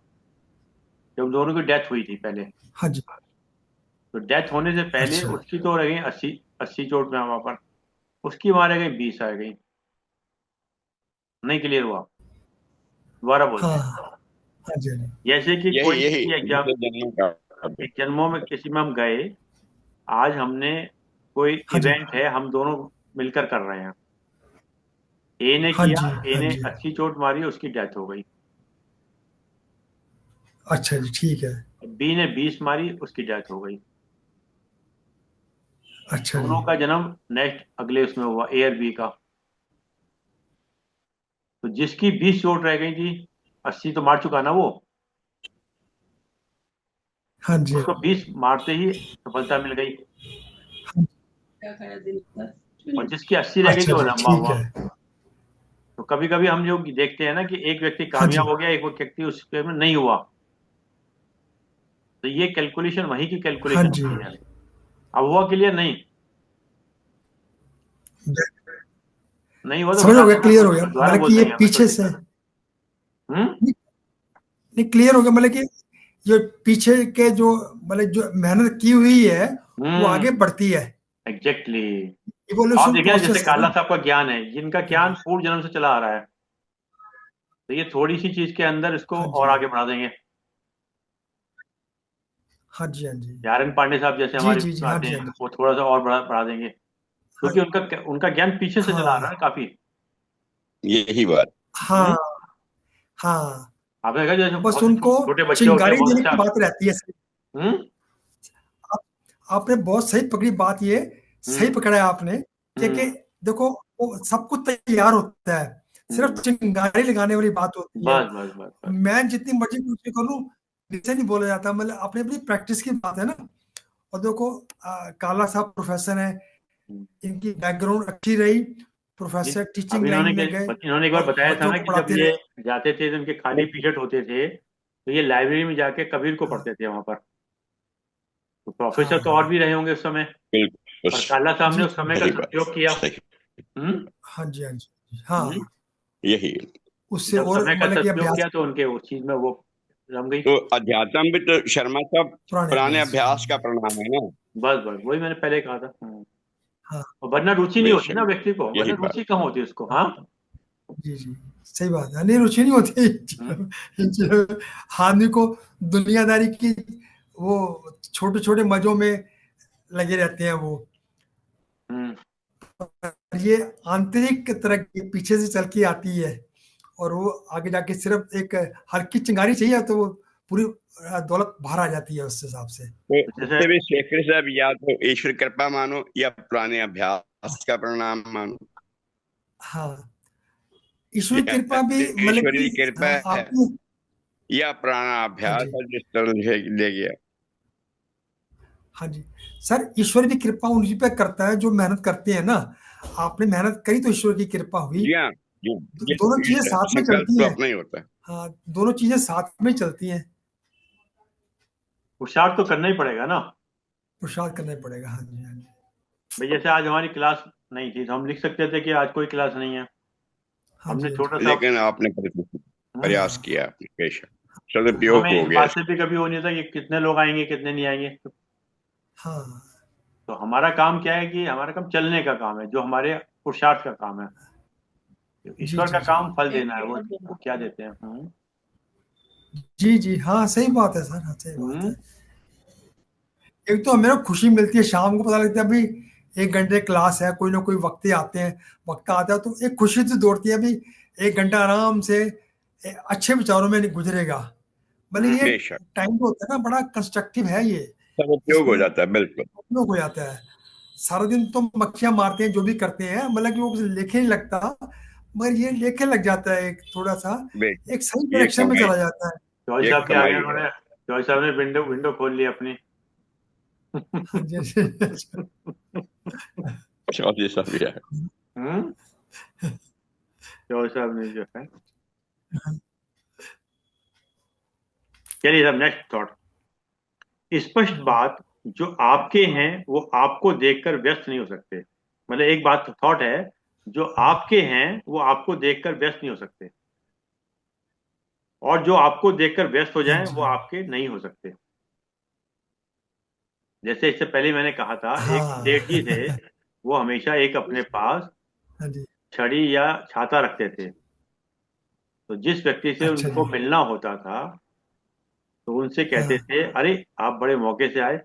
जब दोनों की डेथ हुई थी पहले। हाँ जी। तो डेथ होने से पहले अच्छा। उसकी तो रह गई 80 चोट में वहां पर, उसकी मारे गई 20 आ गई, नहीं क्लियर हुआ, दोबारा बोलते हाँ, हैं। हाँ जी, हाँ जी। जैसे कि यही कोई यही किसी एग्जाम, दूसरे जन्मों का। एक जन्मों में किसी में हम गए, आज हमने कोई हाँ जी, इवेंट है, हम दोनों मिलकर कर रहे हैं। ए ने हाँ किया, जी, ए हाँ ने जी। 80 चोट मारी, उसकी डेथ हो गई। अच्छा जी, ठीक है। बी ने 20 मारी, उसकी डेथ हो गई। अच्छा जी। दोनों का जन्म नेक्स्ट अगले उसमें हुआ, ए और बी का। तो जिसकी 20 चोट रह गई थी, 80 तो मार चुका ना वो, हाँ जी, उसको 20 मारते ही सफलता मिल गई। हाँ। और जिसकी 80 रह गई थी अच्छा वो जी, लंबा ठीक हुआ। है। तो कभी कभी हम जो देखते हैं ना कि एक व्यक्ति हाँ जी, कामयाब हो गया, एक व्यक्ति उस पे में नहीं हुआ, तो ये कैलकुलेशन वही की हाँ कैलकुलेशन जी। होती है। अब हुआ क्लियर नहीं, नहीं हुआ तो समझ बता हो गया, देना, क्लियर कोई हो गया, दिक्कत, दोबारा मतलब बोल कि ये देंगे, हमें कोई पीछे से दिक्कत नहीं। नहीं, क्लियर हो गया, मतलब कि जो पीछे के जो मतलब जो मेहनत की हुई है वो हम्म, आगे बढ़ती है। एग्जैक्टली। आप इवोल्यूशन देखिए ना, जैसे प्रोसेस है काला ना। साहब का ज्ञान है, जिनका हाँ ज्ञान जी, पूर्व जन्म से चला आ रहा है, तो ये थोड़ी सी चीज के अंदर इसको हाँ और जी, आगे बढ़ा देंगे। हाँ जी, हाँ जी, यारन पांडे साहब जैसे जी, हमारे जी, बीच जी, में हाँ आते जी, हाँ हैं, जी, वो थोड़ा सा और बढ़ा देंगे, हाँ, क्योंकि उनका उनका ज्ञान पीछे से चला आ रहा है हाँ, काफी। यही बात। हाँ, हाँ। आपने देखा जैसे बस बहुत से उनको छोटे बच्चे होते हैं, चिंगारी बहुत देने अच्छा। की बात रहती है। हम्म, आप, आपने बहुत सही पकड़ी बात, ये सही हम्म, पकड़ा है आपने। कि हम्म, देखो, वो सब कुछ तैयार होता है, सिर्फ हम्म, चिंगारी लगाने वाली बात होती है। बस बस बस बस। मैं जितनी मर्जी कोशिश कर लूं, नीचे नहीं बोला जाता, मतलब अपनी अपनी प्रैक्टिस की बात है ना। और देखो, काला साहब प्रोफेसर हैं, हम्म, इनकी बैकग्राउंड अच्छी रही, नहीं, प्रोफेसर अब टीचिंग लाइन में गए इन्होंने एक बार और बताया था बच्चों ना को कि जब पढ़ाते ये रहे। जाते थे तो इनके खाली पीरियड होते थे, तो ये लाइब्रेरी में जाके कबीर को हाँ, पढ़ते थे वहां पर। तो प्रोफेसर तो और हाँ, भी रहे होंगे उस समय, बिल्कुल पर काला साहब ने जी, उस समय का सही बात। सदुपयोग किया। सही। हम्म, हाँ जी, हाँ जी, हम्म, हाँ। यही। उससे जब और समय का मतलब कि सदुपयोग अभ्यास, किया तो उनके उस चीज में वो रम गई। तो अध्यात्म भी तो शर्मा साहब पुराने पुराने अभ्यास, हाँ अभ्यास का परिणाम है ना। बस बस वही मैंने पहले कहा था। हाँ, और वरना रुचि नहीं होती बेशक, ना व्यक्ति को, यही वरना बात। रुचि कहाँ होती उसको, हाँ। हाँ, जी, जी, सही बात है, नहीं रुचि नहीं होती हम्म, इन चीजों में। आदमी को दुनियादारी की वो छोटे छोटे मजों में लगे रहते हैं वो। हम्म, ये आंतरिक तरह की पीछे से चल के आती है, और वो आगे जाके सिर्फ एक हल्की चिंगारी चाहिए तो वो पूरी दौलत बाहर आ जाती है उस हिसाब से। तो तो जैसे इससे भी शेखर साहब या तो ईश्वर कृपा मानो या पुराने अभ्यास का परिणाम मानो, हाँ, ईश्वरी या कृपा भी तो मतलब ईश्वरीय कि कृपा है आपको। या पुराना हाँ अभ्यास जी, है जिस तरह ले गया। हाँ जी। सर, ईश्वर की कृपा उन्हीं पे करता है जो मेहनत करते हैं ना। आपने मेहनत करी तो ईश्वर की कृपा हुई। जी हाँ, ये दोनों चीजें साथ में संकल्प चलती तो हैं। अपना ही होता है। हाँ, दोनों चीजें साथ में चलती हैं। पुरुषार्थ तो करना ही पड़ेगा ना पुरुषार्थ करना ही पड़ेगा। हाँ जी, हाँ जी। भाई। जैसे आज हमारी क्लास नहीं थी तो हम लिख सकते थे कि आज कोई क्लास नहीं है। हाँ हमने जी, छोटा सा लेकिन आपने प्रयास किया, आपने पेशा सदुपयोग हमें हो इस गया। बात से भी कभी हो नहीं था कि कितने लोग आएंगे कितने नहीं आएंगे। हाँ तो हमारा काम क्या है कि हमारा काम चलने का काम है, जो हमारे पुरुषार्थ का काम है। जी ईश्वर जी का जी काम फल देना है, वो क्या देते हैं। जी जी। हाँ सही बात है सर, हाँ सही बात है। हम्म। एक तो हमें खुशी मिलती है, शाम को पता लगता है भाई 1 घंटे क्लास है, कोई ना कोई वक्ता आते हैं, वक्ता आता है तो एक खुशी से दौड़ती है भाई 1 घंटा आराम से अच्छे विचारों में नहीं गुजरेगा। मतलब ये बेशक टाइम जो होता है ना बड़ा कंस्ट्रक्टिव है ये, सदुपयोग हो इसमें जाता है, बिल्कुल। उपयोग हो जाता है। सारा दिन तो मक्खियां मारते हैं जो भी करते हैं, मतलब कि वो कुछ लेखे नहीं लगता, मगर ये लेखे लग जाता है एक थोड़ा सा, बेशक एक सही ये डायरेक्शन में कमाई, चला जाता है। चौधरी ये साहब भी आ गए कमाई है। उन्होंने। चौधरी साहब ने विंडो विंडो खोल ली अपनी। हाँ जी, हाँ चौधरी साहब ये है। हम्म। चौधरी साहब ने जो है, चलिए साहब नेक्स्ट थॉट। स्पष्ट बात, जो आपके हैं वो आपको देखकर व्यस्त नहीं हो सकते। मतलब एक बात थॉट है, जो आपके हैं वो आपको देखकर व्यस्त नहीं हो सकते, और जो आपको देखकर व्यस्त हो जाएं वो जी। आपके नहीं हो सकते। जैसे इससे पहले मैंने कहा था, एक हाँ सेठ जी थे, वो हमेशा एक अपने पास हाँ जी। छड़ी या छाता रखते थे। तो जिस व्यक्ति से अच्छा उनको जी। मिलना होता था तो उनसे कहते हाँ थे, अरे आप बड़े मौके से आए,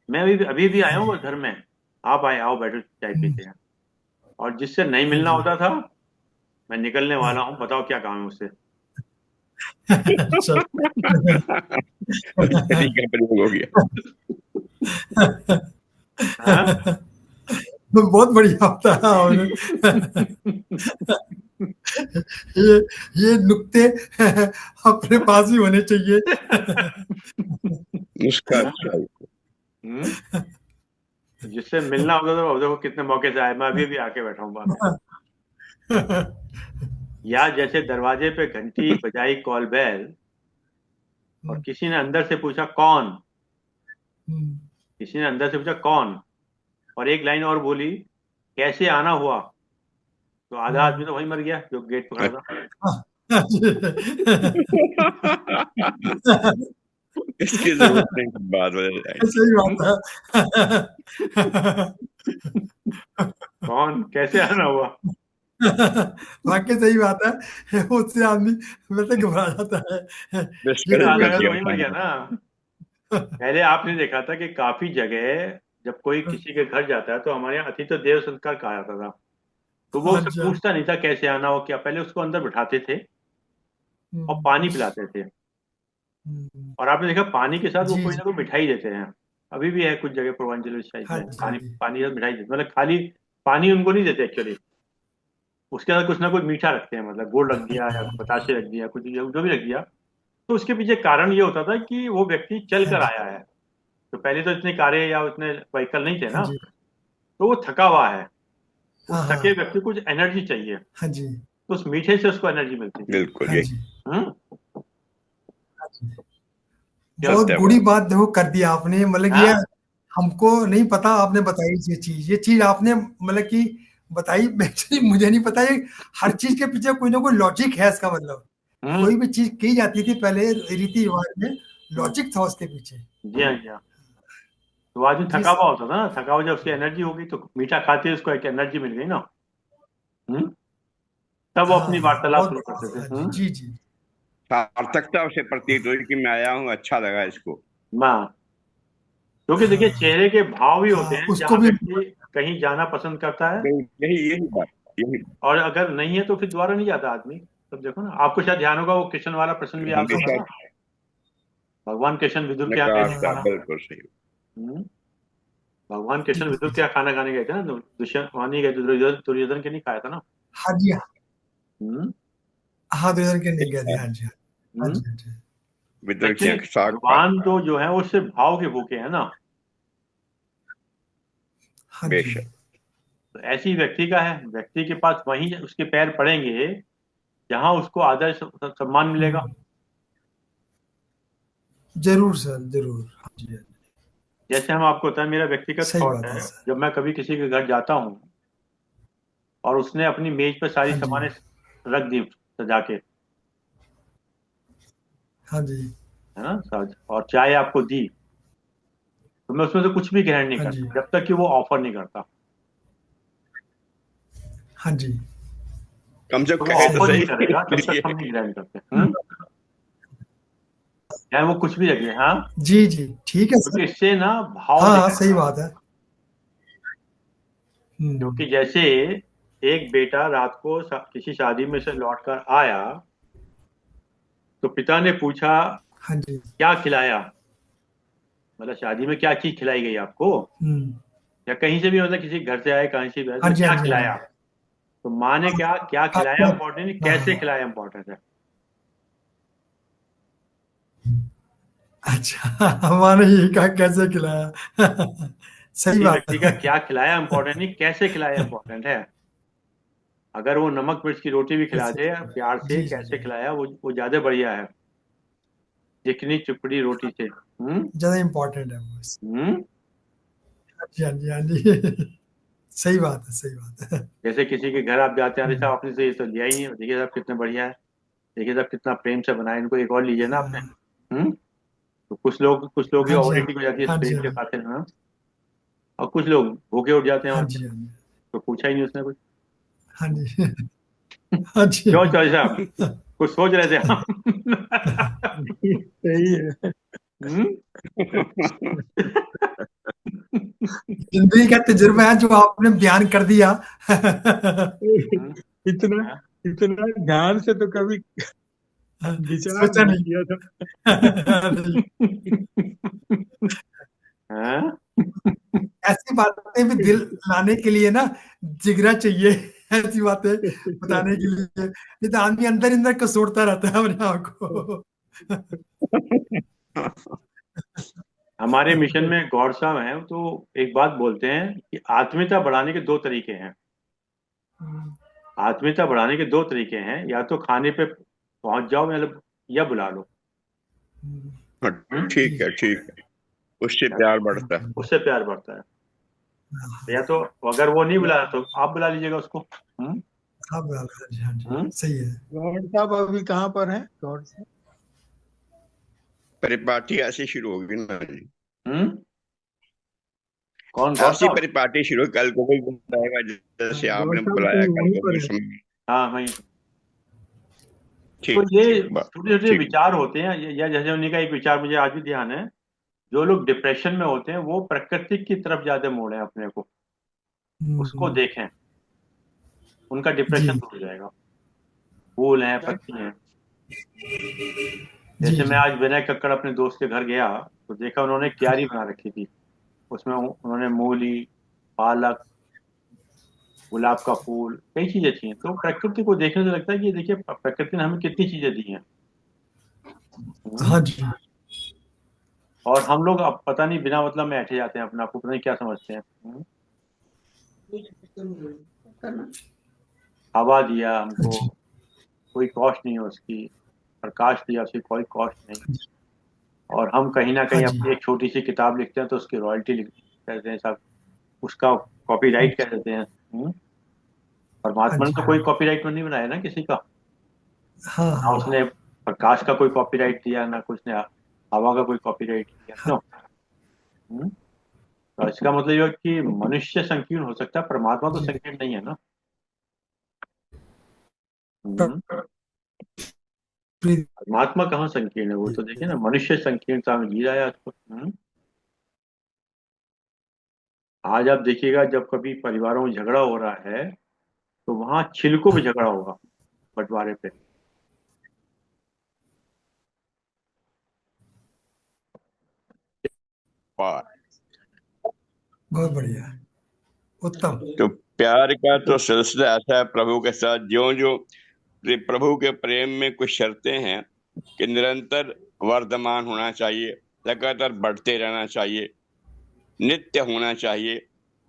मैं अभी भी आया हूँ बस घर में, आप आए, आओ बैठो चाय पीते हैं। और जिससे नहीं हाँ मिलना जी। होता था, मैं निकलने वाला हाँ। हूँ, बताओ क्या काम है उससे। अच्छा। छड़ी का प्रयोग हो गया। हाँ? बहुत बढ़िया होता है आपने। ये ये नुक्ते अपने पास ही होने चाहिए। उसका अच्छा है। हम्म? जिससे मिलना होता था, वो देखो कितने मौके से आए, मैं अभी भी आके बैठा हूँ बात। या जैसे दरवाजे पे घंटी बजाई, कॉल बेल, और किसी ने अंदर से पूछा कौन, किसी ने अंदर से पूछा कौन, और एक लाइन और बोली, कैसे आना हुआ, तो आधा आदमी तो वहीं मर गया जो गेट पे खड़ा था। इसकी जरूरत नहीं, बात बदल जाएगी। सही हम्म? बात है। कौन कैसे आना हुआ। वाकई सही बात है, उससे आदमी वैसे घबरा जाता है। ये फिर डिस्करेज कोई आधा कर आदमी दिया वहीं मर गया अचानक। ना। पहले आपने देखा था कि काफी जगह जब कोई किसी के घर जाता है तो हमारे यहाँ अतिथि देव संस्कार कहा जाता था। तो वो उससे अच्छा। पूछता नहीं था कैसे आना हो क्या, पहले उसको अंदर बिठाते थे और पानी पिलाते थे। और आपने देखा पानी के साथ वो जी कोई जी। ना कोई मिठाई देते हैं। अभी भी है कुछ जगह पूर्वांचल इस साइड हाँ में, जी, हाँ पानी जी। पानी के साथ मिठाई देते, मतलब खाली पानी उनको नहीं देते एक्चुअली। उसके साथ कुछ ना कुछ मीठा रखते हैं, मतलब गुड़ रख दिया या बताशे रख दिया, कुछ जो भी रख दिया। तो उसके पीछे कारण ये होता था कि वो व्यक्ति चल हाँ कर जी, आया है। तो पहले तो इतने कारें या इतने व्हीकल नहीं थे हाँ ना, जी। तो वो थका हुआ है। हाँ उस थके हाँ। व्यक्ति को कुछ एनर्जी चाहिए, हाँ जी, तो उस मीठे से उसको एनर्जी मिलती थी। बिल्कुल हाँ यही जी। हम्म। हाँ जी। क्या बहुत सत्य गूढ़ी बात। बात देखो कर दी आपने, मतलब कि ये हाँ हमको नहीं पता, आपने बताई ये चीज आपने मतलब कि बताई। एक्चुअली मुझे नहीं पता, ये हर चीज के पीछे कोई ना कोई लॉजिक है इसका मतलब। हम्म। कोई भी चीज की जाती थी पहले रीति रिवाज में, लॉजिक था उसके पीछे। जी हाँ जी हाँ। तो आदमी जी थका हुआ होता था ना, थका हुआ जब उसकी एनर्जी हो गई तो मीठा खाते ही उसको एक एनर्जी मिल गई ना। हम्म। तब वो हाँ अपनी हाँ, वार्तालाप बहुत शुरू करते बढ़िया। थे। हाँ जी जी जी। सार्थकता उसे प्रतीत हुई कि मैं आया हूँ, अच्छा लगा इसको। माँ, क्योंकि देखिए हाँ चेहरे के भाव ही होते हाँ, हैं, उसको जहाँ भी। व्यक्ति कहीं जाना पसंद करता है, यही यही बात, यही और अगर नहीं है तो फिर दोबारा नहीं जाता आदमी। तब देखो ना, आपको शायद ध्यान होगा वो कृष्ण वाला प्रश्न भी आपका था हमेशा ना, भगवान कृष्ण विदुर के यहाँ गए थे नकारात्मकता, खाना। बिल्कुल सही। हम्म। भगवान कृष्ण जी विदुर के जी। यहाँ खाना खाने गए थे ना, तो दुष्यंत वहां नहीं गए थे, दुर्योधन दुर्योधन के नहीं खाया था ना। हाँ जी। हम्म। हाँ, 2000 के नहीं गए थे। हाँ जी, हाँ हम्म। जी, हाँ जी। विदुर की एक्चुअली आंख साग पात। भगवान तो जो है वो सिर्फ भाव के भूखे हैं ना। हाँ जी। बेशक तो ऐसी व्यक्ति का है, व्यक्ति के पास वहीं उसके पैर पड़ेंगे जहां उसको आदर सम्मान मिलेगा। जरूर सर, जरूर। हाँ जी, हाँ जी। जैसे हम आपको बताएं, मेरा व्यक्तिगत सही थॉट बात है है, सर। जब मैं कभी किसी के घर जाता हूँ और उसने अपनी मेज पर सारी हाँ जी, सामानें रख दी सजा के, हाँ जी, है ना, और चाय आपको दी, तो मैं उसमें से कुछ भी ग्रहण नहीं हाँ करता जी, जब तक कि वो ऑफर नहीं करता। हाँ जी। कम से तो कम वो कहे तो ऑफर सही नहीं सही करेगा तब तक इसलिए। हम नहीं ग्रहण करते। चाहे वो कुछ भी रखे, हाँ, जी, जी, ठीक है क्योंकि सर। इससे ना भाव हाँ, हाँ, सही दिखेगा। बात है। क्योंकि जैसे एक बेटा रात को किसी शादी में से लौट कर आया, तो पिता ने पूछा हाँ जी। क्या खिलाया, मतलब शादी में क्या चीज खिलाई गई आपको, हुँ। या कहीं से भी, मतलब किसी घर से आए, कहीं से भी आए, हाँ तो जी, हाँ क्या जी, हाँ जी। खिलाया। तो माँ ने क्या क्या हाँ, खिलाया क्या इम्पोर्टेंट नहीं, हाँ, कैसे हाँ। खिलाया इम्पोर्टेंट है। अच्छा, माने ये कहा कैसे खिलाया? सही किसी बात व्यक्ति का है। क्या खिलाया इम्पोर्टेंट नहीं, कैसे खिलाया इम्पोर्टेंट है। अगर वो नमक मिर्च की रोटी भी खिला कैसे दे प्यार से, जी, जी, कैसे जी। खिलाया, वो ज्यादा बढ़िया है, चिकनी चुपड़ी रोटी से। ज़्यादा इम्पोर्टेंट है वो। हम्म हाँ जी, हाँ जी, हाँ जी। सही बात है, सही बात है। जैसे किसी के घर आप जाते हैं, अरे हुँ। साहब आपने से ये तो लिया ही नहीं, देखिए साहब कितना बढ़िया है, देखिए साहब कितना प्रेम से बनाया, इनको एक और लीजिए ना आपने। हाँ। हम्म तो कुछ लोग की हाँ जी, हाँ ओवर ईटिंग हो जाती है इस हाँ जी, प्रेम हाँ के जी। खातिर, हाँ। और कुछ लोग भूखे उठ जाते हैं, हाँ और क्या, जी, हाँ जी। तो पूछा ही नहीं उसने कुछ। हाँ जी। हाँ जी। क्यों चौधरी साहब, कुछ सोच रहे थे हम। सही है। हम्म? ज़िंदगी का तजुर्बा है जो आपने बयान कर दिया। इतना इतना ध्यान से तो कभी विचार सोचा नहीं नहीं। किया था। नहीं, हाँ? ऐसी बातें भी दिल लाने के लिए ना जिगरा चाहिए, ऐसी बातें बताने के लिए। नहीं तो आदमी अंदर-अंदर कसोड़ता रहता है अपने आप को। हमारे मिशन में गौड़ साहब हैं, तो एक बात बोलते हैं कि आत्मीयता बढ़ाने के दो तरीके हैं। हुँ, आत्मीयता बढ़ाने के दो तरीके हैं, या तो खाने पे पहुंच जाओ, या बुला लो। हुँ। हाँ, हम्म? जी, ठीक है, जी। ठीक है। उससे या प्यार तो बढ़ता है। उससे प्यार बढ़ता है। हाँ, या तो अगर वो नहीं बुलाया तो आप बुला लीजिएगा उसको। हम्म हाँ, हाँ जी, हाँ जी, हम्म सही है। गौड़ साहब अभी कहाँ पर हैं? गौड़ साहब परिपाटी ऐसे शुरू होगी ना जी। हम्म कौन, गौर ऐसी साहब? परिपाटी शुरू, कल को कोई बुलाएगा, जैसे गौड़ आपने साहब बुलाया, कहीं कल वहीं को कोई पर है। समय। हाँ, वही। तो ठीक ये ठीक, छोटे छोटे ठीक। विचार होते हैं, या जैसे उन्हीं का एक विचार मुझे आज भी ध्यान है, जो लोग डिप्रेशन में होते हैं वो प्रकृति की तरफ ज्यादा मोड़े अपने को, हुँ, उसको हुँ। देखें, उनका डिप्रेशन जी, दूर हो जाएगा। फूल हैं, पत्ती हैं। जी, जैसे मैं जी। आज विनय कक्कड़ अपने दोस्त के घर गया, तो देखा उन्होंने क्यारी बना रखी थी, उसमें उन्होंने मूली, पालक, गुलाब का फूल, कई चीजें थी। तो प्रकृति को देखने से लगता है कि देखिए प्रकृति ने हमें कितनी चीजें दी हैं। हम्म? हाँ जी। और हम लोग अब पता नहीं बिना मतलब में बैठे जाते हैं, अपने आप को पता नहीं क्या समझते हैं। हवा दिया हमको, अच्छा, कोई कॉस्ट नहीं है उसकी, प्रकाश दिया, उसकी कोई कॉस्ट नहीं, और हम कहीं ना हाँ कहीं जी। अपनी एक छोटी सी किताब लिखते हैं तो उसकी रॉयल्टी लिख कहते हैं सब, उसका कॉपीराइट कह देते हैं। हाँ परमात्मा ने जी, तो हाँ कोई जी। कॉपीराइट नहीं बनाया ना किसी का, हाँ, ना हाँ। उसने प्रकाश का कोई कॉपीराइट दिया, ना कुछ ने हवा का कोई कॉपीराइट दिया, हाँ, क्यों? हम्म? तो इसका मतलब ये है कि मनुष्य संकीर्ण हो सकता है, परमात्मा तो जी। संकीर्ण नहीं है ना। प्र हम्म? प्रीति परमात्मा कहाँ संकीर्ण है, वो तो देखिए ना, मनुष्य संकीर्णता में जी रहा है आजकल। आज आप देखिएगा, जब कभी परिवारों में झगड़ा हो रहा है, तो वहां छिलकों पे झगड़ा होगा, बंटवारे पे। वाह। बहुत बढ़िया, उत्तम। तो प्यार का तो सिलसिला ऐसा है प्रभु के साथ, ज्यो ज्यो प्रभु के प्रेम में कुछ शर्तें हैं कि निरंतर वर्धमान होना चाहिए, लगातार बढ़ते रहना चाहिए, नित्य होना चाहिए,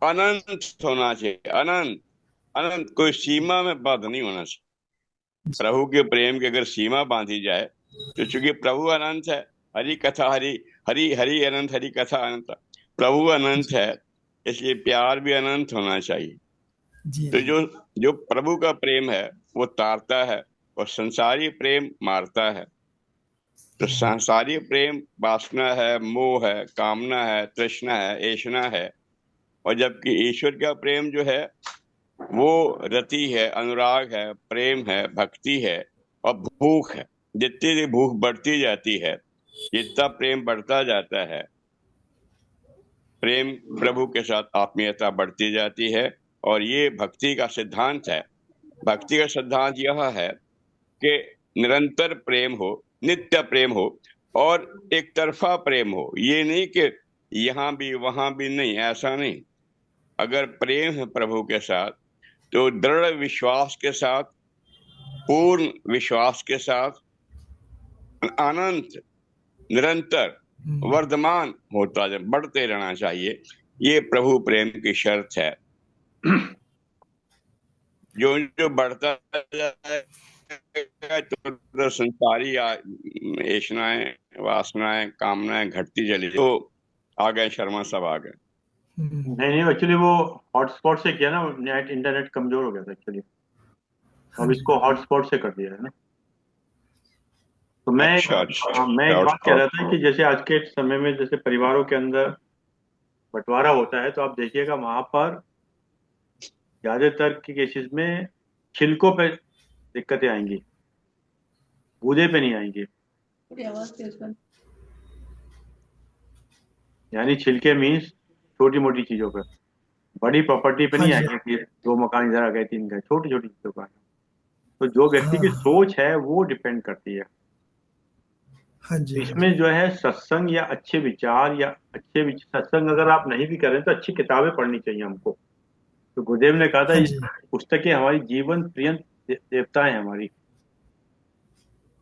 अनंत होना चाहिए, अनंत अनंत, कोई सीमा में बंद नहीं होना चाहिए। प्रभु के प्रेम की अगर सीमा बांधी जाए तो चूंकि प्रभु अनंत है, हरि कथा हरि हरि हरि अनंत, हरि कथा अनंत, प्रभु अनंत है, इसलिए प्यार भी अनंत होना चाहिए। जी तो जो जो प्रभु का प्रेम है वो तारता है और संसारी प्रेम मारता है। तो संसारी प्रेम वासना है, मोह है, कामना है, तृष्णा है, ऐषणा है, और जबकि ईश्वर का प्रेम जो है वो रति है, अनुराग है, प्रेम है, भक्ति है और भूख है। जितनी भी भूख बढ़ती जाती है, जितना प्रेम बढ़ता जाता है, प्रेम प्रभु के साथ आत्मीयता बढ़ती जाती है। और ये भक्ति का सिद्धांत है। भक्ति का सिद्धांत यह है कि निरंतर प्रेम हो, नित्य प्रेम हो और एक तरफा प्रेम हो। ये नहीं कि यहाँ भी वहां भी नहीं, ऐसा नहीं। अगर प्रेम है प्रभु के साथ तो दृढ़ विश्वास के साथ, पूर्ण विश्वास के साथ, अनंत, निरंतर, वर्धमान होता है, बढ़ते रहना चाहिए। ये प्रभु प्रेम की शर्त है। जो जो बढ़ता जाए तो संसारी ऐषणाएं, वासनाएं, कामनाएं घटती चली, तो आ गए शर्मा, सब आ गए। नहीं, एक्चुअली वो हॉटस्पॉट से किया ना, नेट इंटरनेट कमजोर हो गया था एक्चुअली, अब इसको हॉटस्पॉट से कर दिया है ना। तो मैं अच्छा, मैं एक बात कह रहा था कि जैसे आज के समय में जैसे परिवारों के अंदर बंटवारा होता है, तो आप देखिएगा वहां पर ज्यादातर के केसेस में छिलकों पे दिक्कतें आएंगी, बूदे पे नहीं आएंगी। यानी छिलके मीन्स छोटी मोटी चीजों पे, बड़ी प्रॉपर्टी पे नहीं आएंगे कि 2 मकान इधर आ गए, 3 गए, छोटी छोटी चीजों पर। तो जो व्यक्ति की सोच है वो डिपेंड करती है। तो इसमें जो है सत्संग या अच्छे विचार या सत्संग अगर आप नहीं भी करें तो अच्छी किताबें पढ़नी चाहिए हमको। तो गुरुदेव ने कहा था इस पुस्तकें हमारी जीवन पर्यंत देवताएं हैं हमारी।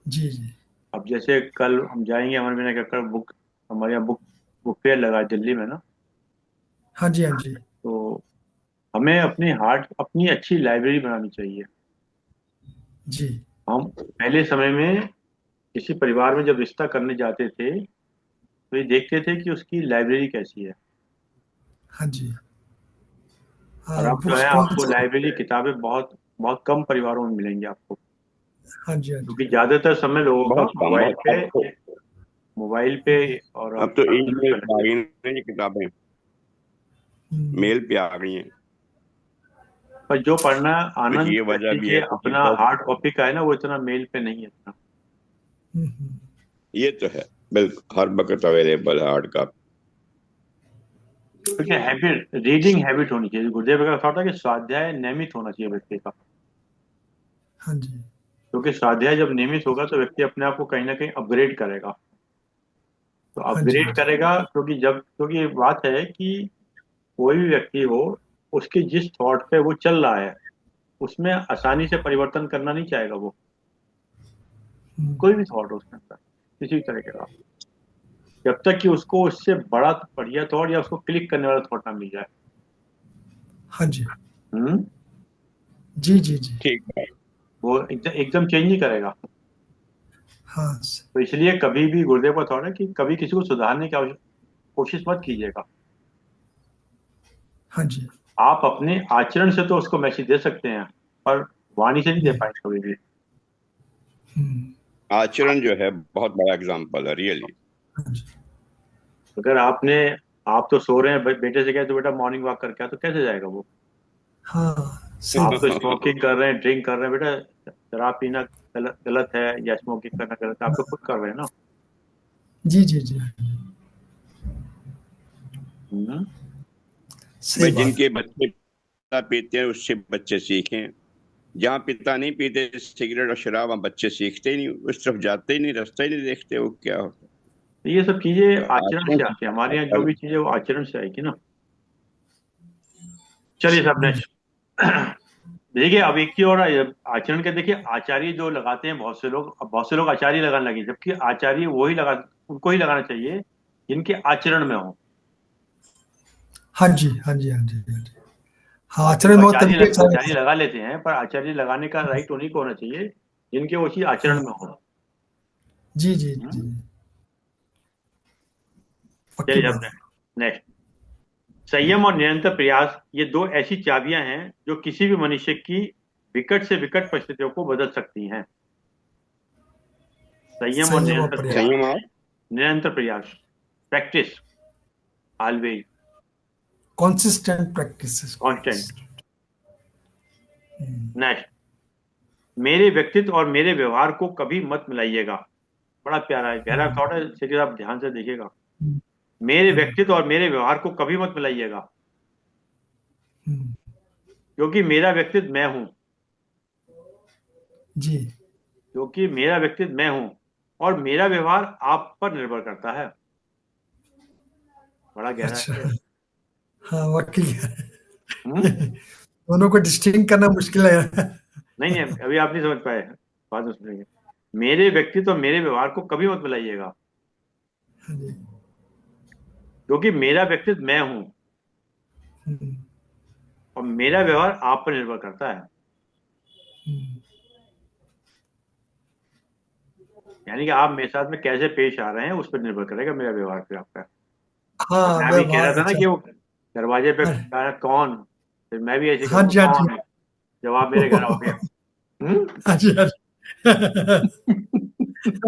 जी जी। अब जैसे कल हम जाएंगे, हमारे मैंने कहकर बुक, हमारे यहाँ बुक फेयर लगा है दिल्ली में ना। हाँ जी, हाँ जी। तो हमें अपनी अच्छी लाइब्रेरी बनानी चाहिए। जी। हम पहले समय में किसी परिवार में जब रिश्ता करने जाते थे तो ये देखते थे कि उसकी लाइब्रेरी कैसी है। हाँ जी। और अब जो बुक्स है कौन आपको सी? लाइब्रेरी किताबें बहुत बहुत कम परिवारों में मिलेंगी आपको, हाँ जी, हाँ जी। क्योंकि ज्यादातर समय लोगों का बहुत कम, बहुत। मोबाइल पे और अब तो कंप्यूटर ईमेल पे पे आ लगे। गई हैं ये किताबें, मेल पे आ गई हैं। पर जो पढ़ना कुछ आनंद ये वजह व्यक्ति भी के है, कुछ अपना हार्ड कॉपी का है ना, वो इतना मेल पे नहीं है इतना। ये तो है, बिल्कुल हर वक्त अवेलेबल है हार्ड कॉपी। क्योंकि हैबिट, रीडिंग हैबिट होनी चाहिए। गुरुदेव का थॉट है कि स्वाध्याय नियमित होना चाहिए व्यक्ति का। हाँ जी। क्योंकि स्वाध्याय जब नियमित होगा तो व्यक्ति अपने आप को कहीं ना कहीं अपग्रेड करेगा। तो हाँ जी, हाँ अपग्रेड जी। करेगा क्योंकि ये बात है कि कोई भी व्यक्ति हो, उसके जिस थॉट पे वो चल रहा है उसमें आसानी से परिवर्तन करना नहीं चाहेगा वो। कोई भी थॉट हो उसके अंदर, किसी भी तरह का, जब तक कि उसको उससे बड़ा बढ़िया थॉट या उसको क्लिक करने वाला थॉट ना मिल जाए। हाँ जी। हम्म जी जी जी। ठीक है। वो एकदम चेंज नहीं करेगा। हाँ तो इसलिए कभी भी गुरुदेव का थॉट है कि कभी किसी को सुधारने की कोशिश मत कीजिएगा। हाँ जी। आप अपने आचरण से तो उसको मैसेज दे सकते हैं, पर वाणी से नहीं दे पाएंगे कभी भी। आचरण जो है बहुत बड़ा एग्जाम्पल है, रियली। हाँ जी। अगर आप तो सो रहे हैं, बेटे से कहे तो बेटा मॉर्निंग वॉक करके आ, तो कैसे जाएगा वो? हाँ, सही आप बात। तो स्मोकिंग कर रहे हैं, ड्रिंक कर रहे हैं, बेटा शराब पीना गलत है या स्मोकिंग करना गलत है, आप तो खुद कर रहे हैं ना। जी जी जी। सही भाई बात। जिनके बच्चे पिता पीते हैं उससे बच्चे सीखें। जहाँ पिता नहीं पीते सिगरेट और शराब, वहाँ बच्चे सीखते ही नहीं, उस तरफ जाते ही नहीं, रास्ता ही नहीं देखते वो क्या होता। तो ये सब चीजें तो आचरण से आती है, हमारे यहाँ जो भी चीजें वो आचरण से आएगी ना। चलिए सब नेक्स्ट। देखिए अब एक ही और आचरण के, देखिए आचार्य जो लगाते हैं बहुत से लोग, अब बहुत से लोग आचार्य लगाने लगे, जबकि आचार्य उनको ही लगाना चाहिए जिनके आचरण में हो। हाँ जी, हाँ जी, हाँ जी, हाँ जी। हाँ, और आचरण में वो आचार्य तरीके सारे। आचार्य लगा लेते हैं, पर आचार्य लगाने का राइट उन्हीं को होना चाहिए जिनके वो चीज आचरण हाँ, में हो। जी, जी, जी, हम्म? पक्की चलिए अब बात है। नेक्स्ट। संयम और निरंतर प्रयास, ये दो ऐसी चाबियां हैं जो किसी भी मनुष्य की विकट से विकट परिस्थितियों को बदल सकती हैं। संयम और संयम और निरंतर प्रयास। प्रयास। संयम और निरंतर प्रयास, प्रैक्टिस, ऑलवेज, कंसिस्टेंट प्रैक्टिसेस को। कांस्टेंट। नेक्स्ट। मेरे व्यक्तित्व और मेरे व्यवहार को कभी मत मिलाइएगा। बड़ा प्यारा है, गहरा थॉट है, चलिए आप ध्यान से देखिएगा। मेरे व्यक्तित्व और मेरे व्यवहार को कभी मत मिलाइएगा, क्योंकि मेरा व्यक्तित्व मैं हूं। जी। क्योंकि मेरा व्यक्तित्व मैं हूं और मेरा व्यवहार आप पर निर्भर करता है। बड़ा गहरा अच्छा। है ये। हाँ, वाकई है। हम्म? दोनों को डिस्टिंग करना मुश्किल है। नहीं नहीं, अभी आप नहीं समझ पाए, बाद में सुनेंगे। मेरे व्यक्तित्व और मेरे व्यवहार को कभी मत मिलाइएगा, हाँ जी। क्योंकि मेरा व्यक्तित्व मैं हूं हम्म, और मेरा व्यवहार आप पर निर्भर करता है। हम्म। यानी कि आप मेरे साथ में कैसे पेश आ रहे हैं उस पर निर्भर करेगा मेरा व्यवहार फिर आपका। और हाँ, मैं अभी कह व्यवहार रहा था ना अच्छा। कि वो दरवाजे पे हाँ, आया, कौन, फिर मैं भी ऐसे हाँ करूंगा, जी, हाँ जी। कौन है, जवाब मेरे घर आओगे। हम्म? हाँ जी, हाँ जी। ठीक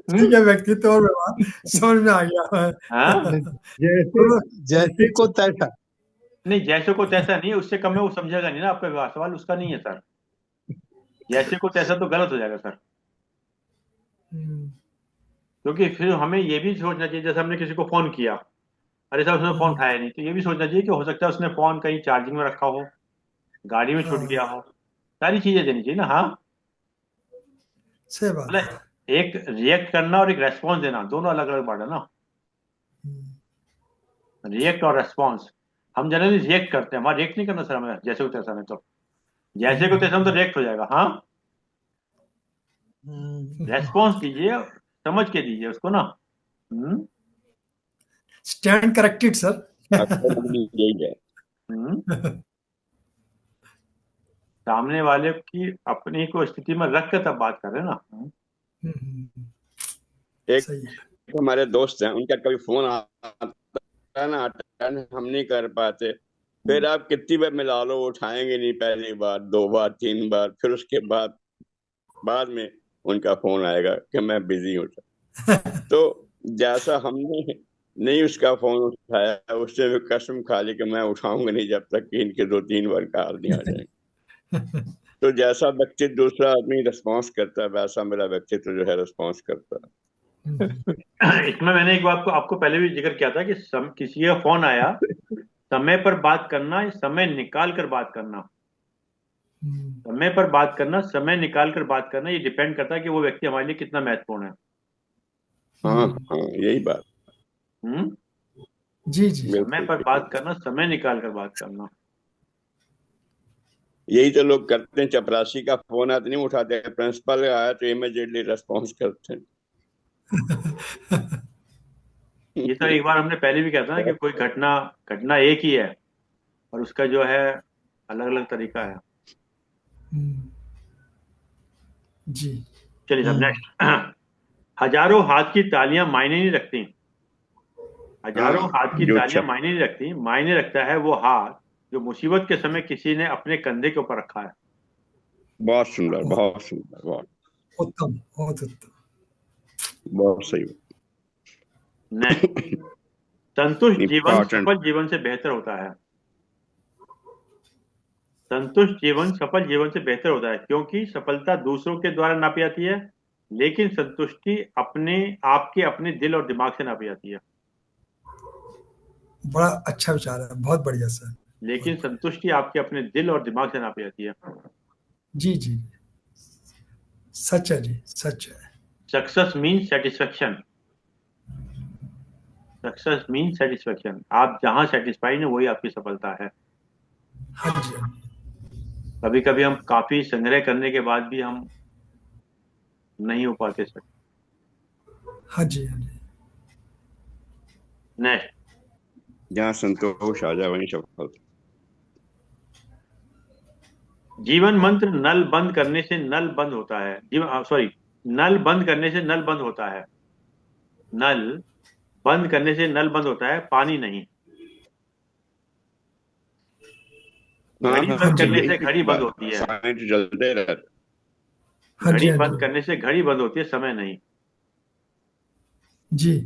हम्म? है, व्यक्तित्व और व्यवहार समझ में आ गया है। हाँ? जैसे दोनों जैसे एक। को तैसा। नहीं, जैसे को तैसा नहीं है, उससे कम है वो समझेगा नहीं ना आपका व्यवहार। सवाल उसका नहीं है सर। जैसे को तैसा तो गलत हो जाएगा सर। हम्म, क्योंकि फिर हमें ये भी सोचना चाहिए, जैसे हमने किसी को फोन किया, अरे साहब उसने फोन हम्म, उठाया नहीं, तो ये भी सोचना चाहिए कि हो सकता है उसने फोन कहीं चार्जिंग में रखा हो, गाड़ी में छूट हाँ, गया हो। सारी चीजें देनी चाहिए ना। हाँ, सही बात है। मतलब एक रिएक्ट करना और एक रेस्पॉन्स देना, दोनों अलग अलग बात है ना। हम्म, रिएक्ट और रेस्पॉन्स। हम जनरली रिएक्ट करते हैं, हमारा रिएक्ट नहीं करना सर हमें, जैसे को तैसा में तो, जैसे को तैसा में तो रिएक्ट हो जाएगा। हाँ, रेस्पॉन्स दीजिए, समझ के दीजिए उसको ना। हम्म? Stand corrected sir. अक्सर यही है। हम्म? सामने वाले की अपनी को स्थिति में रख कर तब बात कर रहे हैं ना। एक सही है। हमारे दोस्त हैं, उनका कभी फोन आता है ना, अटेंड हम नहीं कर पाते। फिर आप कितनी बार मिला लो, वो उठाएंगे नहीं। पहली बार, दो बार, तीन बार, फिर उसके बाद बाद में उनका फोन आएगा कि मैं बिजी हूँ। तो जैसा हमने नहीं उसका फोन उठाया, उससे भी कसम खा ली कि मैं उठाऊंगा नहीं जब तक कि इनके दो तीन बार कॉल नहीं आ जाए। तो जैसा व्यक्तित्व दूसरा आदमी रिस्पॉन्स करता है, वैसा मेरा व्यक्तित्व जो है रिस्पॉन्स करता है। इसमें मैंने एक बात को आपको पहले भी जिक्र किया था कि किसी का फोन आया, समय पर बात करना, समय निकाल कर बात करना। समय पर बात करना, समय निकाल कर बात करना, ये डिपेंड करता है कि वो व्यक्ति हमारे लिए कितना महत्वपूर्ण है। हाँ हाँ, यही बात। हम्म? जी, जी। समय बिल्कुल पर ठीक बात है। करना, समय निकाल कर बात करना। यही तो लोग करते हैं। चपरासी का फोन आते नहीं उठाते, प्रिंसिपल आया तो इमीडिएटली रेस्पॉन्स करते हैं। ये तो एक बार हमने पहले भी कहा था ना कि कोई घटना, घटना एक ही है और उसका जो है अलग अलग तरीका है। जी। चलिए साहब नेक्स्ट। हजारों हाथ की तालियां मायने नहीं रखती। हजारों हाँ, हाथ की जो तालियां मायने नहीं रखती, मायने रखता है वो हाथ जो मुसीबत के समय किसी ने अपने कंधे के ऊपर रखा है। बहुत सुंदर, बहुत बहुत सुंदर, बहुत उत्तम, बहुत उत्तम। बहुत सही। नेक्स्ट। संतुष्ट जीवन इम्पोर्टेंट। सफल जीवन से बेहतर होता है। संतुष्ट जीवन सफल जीवन से बेहतर होता है, क्योंकि सफलता दूसरों के द्वारा नापी जाती है, लेकिन संतुष्टि अपने आपके अपने दिल और दिमाग से नापी जाती है। बड़ा अच्छा विचार है, बहुत बढ़िया सर। लेकिन बहुत बढ़िया। संतुष्टि आपके अपने दिल और दिमाग से नापी जाती है। जी, जी। सच है जी, सच है। Success mean satisfaction. Success mean satisfaction, आप जहां सेटिस्फाइड है वही आपकी सफलता है। हाँ जी, हाँ जी। कभी कभी हम काफी संग्रह करने के बाद भी हम नहीं हो पाते सर। हाँ जी, हाँ जी। नेक्स्ट। जहाँ संतोष आ जाए वहीं सफल। जीवन मंत्र नल बंद करने से नल बंद होता है। सॉरी, नल बंद करने से नल बंद होता है। नल बंद करने से नल बंद होता है, पानी नहीं। हाँ घड़ी हाँ, बंद करने यही से घड़ी बंद बात, होती है। पानी तो जलते रहता। हाँ जी, घड़ी हाँ बंद जी, करने से घड़ी बंद होती है, समय नहीं। जी,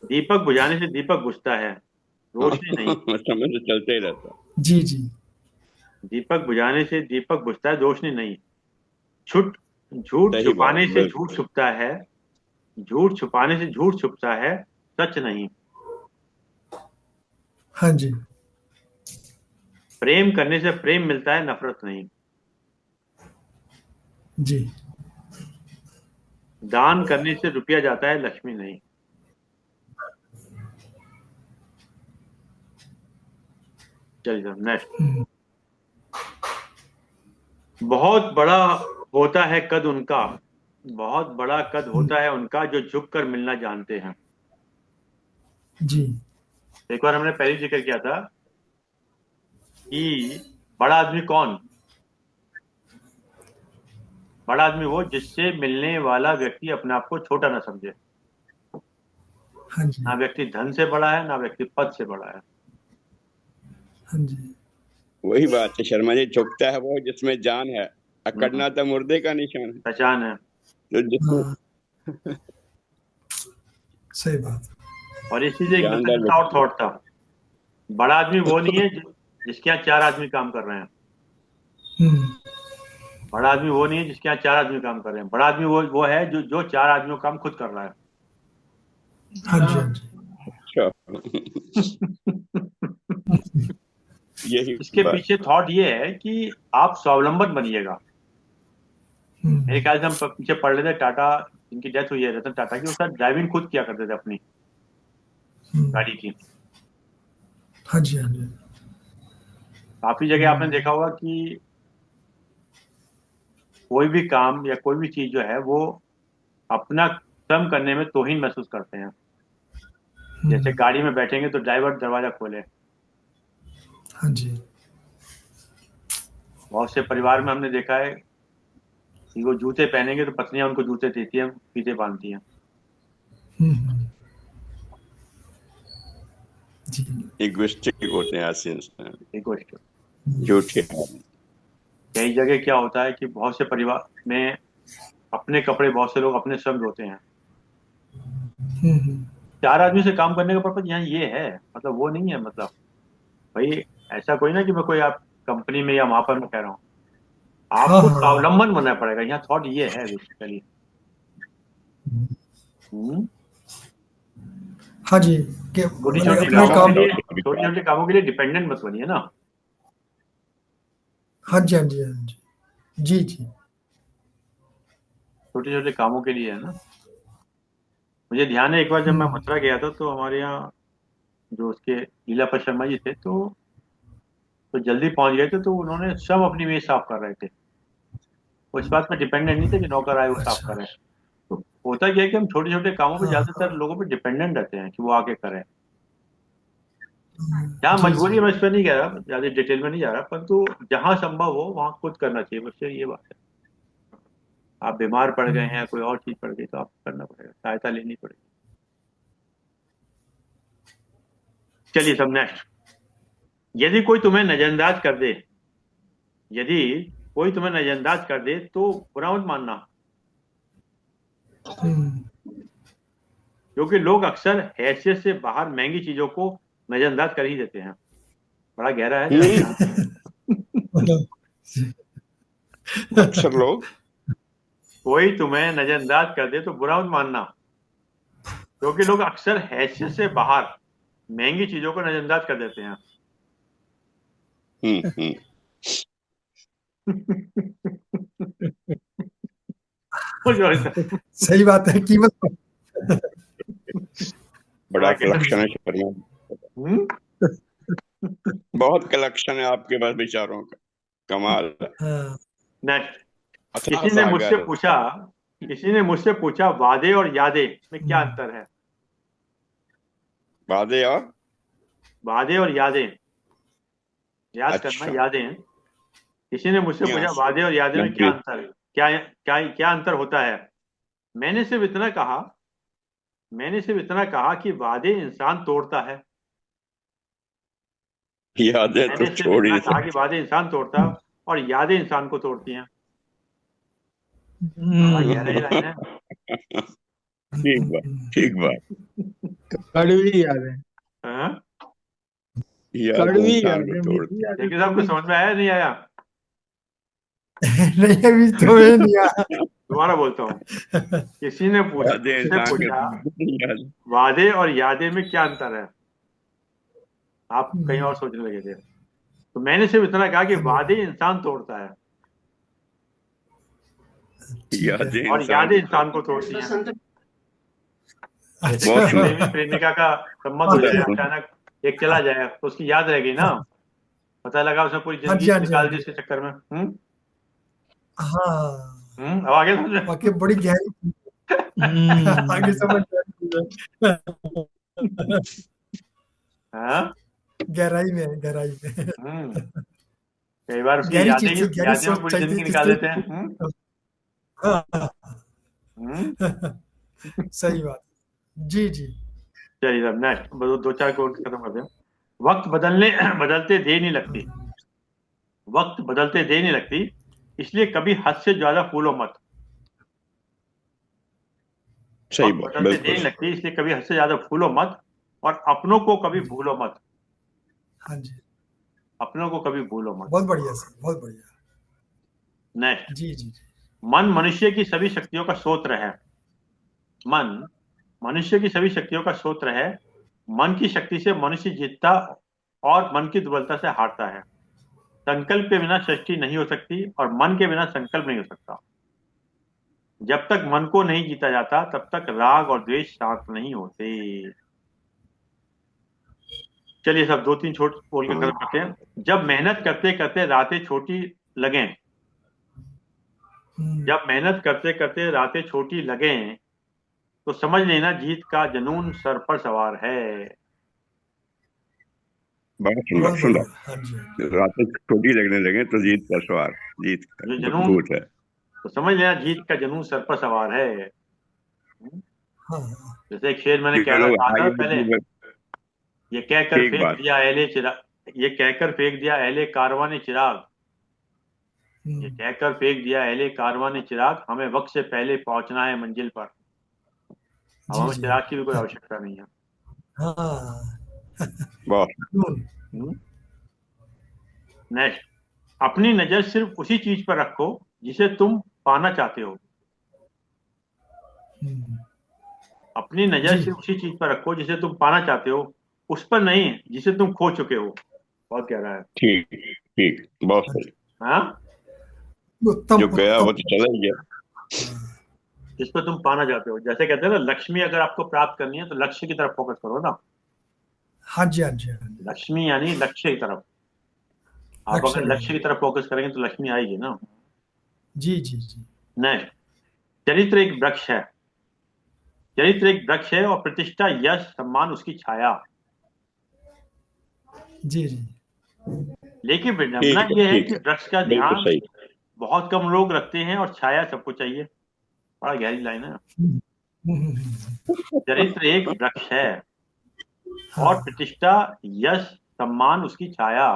दीपक बुझाने से दीपक बुझता है, रोशनी नहीं। समय तो चलते ही रहता। जी, जी, दीपक बुझाने से दीपक बुझता है, रोशनी नहीं। झूठ झूठ सही बात, छुपाने से बिल्कुल। झूठ छुपता है। झूठ छुपाने से झूठ छुपता है, सच नहीं। हाँ जी, प्रेम करने से प्रेम मिलता है, नफरत नहीं। जी, दान करने से रुपया जाता है, लक्ष्मी नहीं। चलिए सर, नेक्स्ट। हम्म, बहुत बड़ा होता है कद उनका, बहुत बड़ा कद हम्म, होता है उनका, जो झुक कर मिलना जानते हैं। जी, एक बार हमने पहले जिक्र किया था कि बड़ा आदमी कौन? बड़ा आदमी वो जिससे मिलने वाला व्यक्ति अपने आप को छोटा ना समझे। हाँ जी, ना व्यक्ति धन से बड़ा है, ना व्यक्ति पद से बड़ा है। हाँ जी, वही बात है शर्मा जी, झुकता है वो जिसमें जान है, अकड़ना तो मुर्दे का निशान है। पहचान है। तो जिसमें हाँ, सही बात। और इसी से एक जानदार दूसरे और व्यक्ति। थॉट था। बड़ा आदमी वो नहीं है जिसके यहाँ चार आदमी काम कर रहे हैं। हम्म, बड़ा आदमी वो नहीं है जिसके यहाँ चार आदमी काम कर रहे हैं। बड़ा आदमी वो है जो जो चार आदमियों का काम खुद कर रहा है। हाँ जी, हाँ जी, अच्छा, यही इसके बात। पीछे थॉट ये है कि आप स्वावलंबन बनिएगा। मेरे हम्म, ख्याल से हम पीछे पढ़ लेते टाटा, जिनकी डेथ हुई है, रतन टाटा की, वो सर ड्राइविंग खुद किया करते थे अपनी गाड़ी की। हाँ जी, हाँ जी, काफी जगह आपने देखा होगा कि कोई भी काम या कोई भी चीज जो है वो अपना श्रम करने में तौहीन महसूस करते हैं। जैसे हम्म, गाड़ी में बैठेंगे तो ड्राइवर दरवाजा खोले। हाँ जी, बहुत से परिवार में हमने देखा है कि वो जूते पहनेंगे तो पत्नियां उनको जूते देती हैं, फीते बांधती हैं। हम्म, जी, इगोइस्टिक होते हैं ऐसे इंसान, एक क्वेश्चन। झूठे आदमी। कई जगह क्या होता है कि बहुत से परिवार में अपने कपड़े बहुत से लोग अपने श्रम धोते हैं। हम्म, चार आदमी से काम करने का पर्पज यहाँ ये है, मतलब वो नहीं है। मतलब भाई, ऐसा कोई ना कि मैं कोई आप कंपनी में या वहां पर मैं कह रहा हूँ, हाँ, आपको हाँ, स्वावलंबन बनना पड़ेगा। यहाँ थॉट ये है बेसिकली। हाँ जी, कि छोटी मतलब छोटी अपने कामों के काम। लिए, छोटी छोटी कामों के लिए डिपेंडेंट मत बनिए ना। हाँ जी, हाँ जी, हाँ जी, जी, जी, छोटे छोटे कामों के लिए है ना। मुझे ध्यान है एक बार जब मैं हम्म, मथुरा गया था तो हमारे यहाँ जो उसके लीलापत शर्मा जी थे, तो जल्दी पहुंच गए थे, तो उन्होंने सब अपनी मेज साफ कर रहे थे। वो इस बात पे डिपेंडेंट नहीं थे कि नौकर आए वो साफ अच्छा, करें। तो होता क्या है कि हम छोटे छोटे कामों पे हाँ, ज्यादातर लोगों पे डिपेंडेंट रहते हैं कि वो आके करें। जहाँ जी, मजबूरी है, मैं इस पर नहीं कह रहा, ज्यादा डिटेल में नहीं जा रहा, परंतु जहाँ संभव हो वहाँ खुद करना चाहिए, बस ये बात है। आप बीमार पड़ गए हैं, कोई और चीज पड़ गई, तो आपको करना पड़ेगा, सहायता लेनी पड़ेगी। चलिए सब नेक्स्ट। यदि कोई तुम्हें नजरअंदाज कर दे, यदि कोई तुम्हें नजरअंदाज कर दे तो बुरा मत मानना, हम्म, क्योंकि लोग अक्सर हैसियत से बाहर महंगी चीजों को नजरअंदाज कर ही देते हैं। बड़ा गहरा है, जरा ध्यान से। मतलब अक्सर लोग। कोई तुम्हें नजरअंदाज कर दे तो बुरा मत मानना, क्योंकि लोग अक्सर हैसियत से बाहर महंगी चीजों को नजरअंदाज कर देते हैं। हम्म। वो जो है, सही बात है, कीमत। बड़ा बड़ा गहरा। कलेक्शन है शर्मा, हम्म? बहुत कलेक्शन है आपके पास विचारों का, कमाल है। हाँ, नेक्स्ट। अथाह किसी ने मुझसे सागर। पूछा किसी ने मुझसे पूछा वादे और यादें में क्या हम्म, अंतर है? वादे और वादे और यादें, याद करना, अच्छा। यादें। किसी ने मुझसे पूछा Yes. वादे और यादें में क्या Complete. अंतर है, क्या अंतर होता है। मैंने सिर्फ इतना कहा कि वादे इंसान तोड़ता है। यादें तो मैंने सिर्फ छोड़ इतना ही कहा कि वादे इंसान तोड़ता है और यादें इंसान को तोड़ती हैं। बड़ा गहरा ही लाइन है। ठीक बात, ठीक बात। कड़वी यादें, हाँ? यादें कड़वी इंसान को यादें, तोड़ती। मीठी यादें लेकिन आपको थोड़ी। समझ में आया नहीं आया? नहीं अभी तो ये नहीं आया। दोबारा बोलता हूँ। किसी ने यादें मुझसे इंसान के पूछा याद। वादे और यादें में क्या अंतर है। आप कहीं और सोचने लगे थे, तो मैंने सिर्फ इतना कहा कि वादे इंसान तोड़ता है ठीक है। यादें और इंसान यादें को इंसान को तोड़ती हैं। जैसे बहुत किसी सुंदर। प्रेमी प्रेमिका का संबंध हो जाए, हाँ अचानक एक चला जाए तो उसकी याद रह गई ना, पता लगा उसने पूरी हाँ जिंदगी जी, हाँ जी, हाँ निकाल दी जी। इसके चक्कर में। हाँ अब आगे समझ में? वाकई बड़ी गहरी, आगे समझ में आई। हाँ? गहराई में है, गहराई में। हम्म, कई बार उसकी गहरी यादें चीज थी, गहरी यादें में सोच पूरी चाहिए जिंदगी थी निकाल जिससे। देते हैं। हाँ, हम्म। सही बात। जी जी। चलिए अब नेक्स्ट दो चार कोट खत्म करते हैं। वक्त बदलने बदलते देर नहीं लगती, वक्त बदलते देर नहीं लगती, इसलिए कभी हद से ज्यादा फूलो मत। सही वक्त बात, बदलते देर बिल्कुल। नहीं लगती, इसलिए कभी हद से ज्यादा फूलो मत, और अपनों को कभी भूलो मत। हाँ जी, अपनों को कभी भूलो मत। बहुत बढ़िया सर, बहुत बढ़िया। नेक्स्ट, जी जी जी। मन मनुष्य की सभी शक्तियों का स्रोत है। मन मनुष्य की सभी शक्तियों का स्रोत है। मन की शक्ति से मनुष्य जीतता और मन की दुर्बलता से हारता है। संकल्प के बिना सृष्टि नहीं हो सकती और मन के बिना संकल्प नहीं हो सकता। जब तक मन को नहीं जीता जाता तब तक राग और द्वेष शांत नहीं होते। चलिए सब दो तीन छोट बोल के खत्म करते हैं। जब मेहनत करते करते रातें छोटी लगें, जब मेहनत करते करते रातें छोटी लगें, तो समझ लेना जीत का जुनून सर पर सवार है। बहुत सुंदर, बहुत सुंदर। बढ़िया। हाँ जी, हाँ जी। रातें छोटी लगने लगे तो जीत का सवार, जीत जो का जुनून, भूत है। तो समझ लेना जीत का जुनून सर पर सवार है। हाँ हाँ। जैसे एक शेर मैंने जो कहा लोग था हाई पहले, एनर्जी, ये कहकर ठीक फेंक बात। दिया अहले चिराग, ये कहकर फेंक दिया अहले कारवां ने चिराग, ये कहकर फेंक दिया अहले कारवां ने चिराग, हमें वक्त से पहले पहुंचना है मंजिल पर। अब जी हमें जी। चिराग की भी कोई आवश्यकता नहीं है। हाँ। बहुत नेक्स्ट, अपनी नजर सिर्फ उसी चीज पर रखो जिसे तुम पाना चाहते हो। अपनी नजर जी सिर्फ उसी चीज पर रखो जिसे तुम पाना चाहते हो, उस पर नहीं जिसे तुम खो चुके हो। बहुत गहरा है। ठीक, ठीक, बहुत सही। हाँ, उत्तम जो गया उत्तम। वो तो चला ही गया। जिस पर तुम पाना चाहते हो, जैसे कहते हैं ना, लक्ष्मी अगर आपको प्राप्त करनी है तो लक्ष्य की तरफ फोकस करो ना। हाँ जी, हाँ जी, हाँ जी। लक्ष्मी यानी लक्ष्य की तरफ। आप लक्ष्य अगर में। लक्ष्य की तरफ फोकस करेंगे तो लक्ष्मी आएगी ना। जी जी जी। नेक्स्ट, चरित्र एक वृक्ष है, चरित्र एक वृक्ष है और प्रतिष्ठा यश सम्मान उसकी छाया। जी जी। लेकिन विडंबना ठीक है, यह है ठीक कि है, वृक्ष का बिल्कुल ध्यान सही। बहुत कम लोग रखते हैं और छाया सबको चाहिए। बड़ा गहरी लाइन है। चरित्र एक वृक्ष है और हाँ। प्रतिष्ठा यश सम्मान उसकी छाया,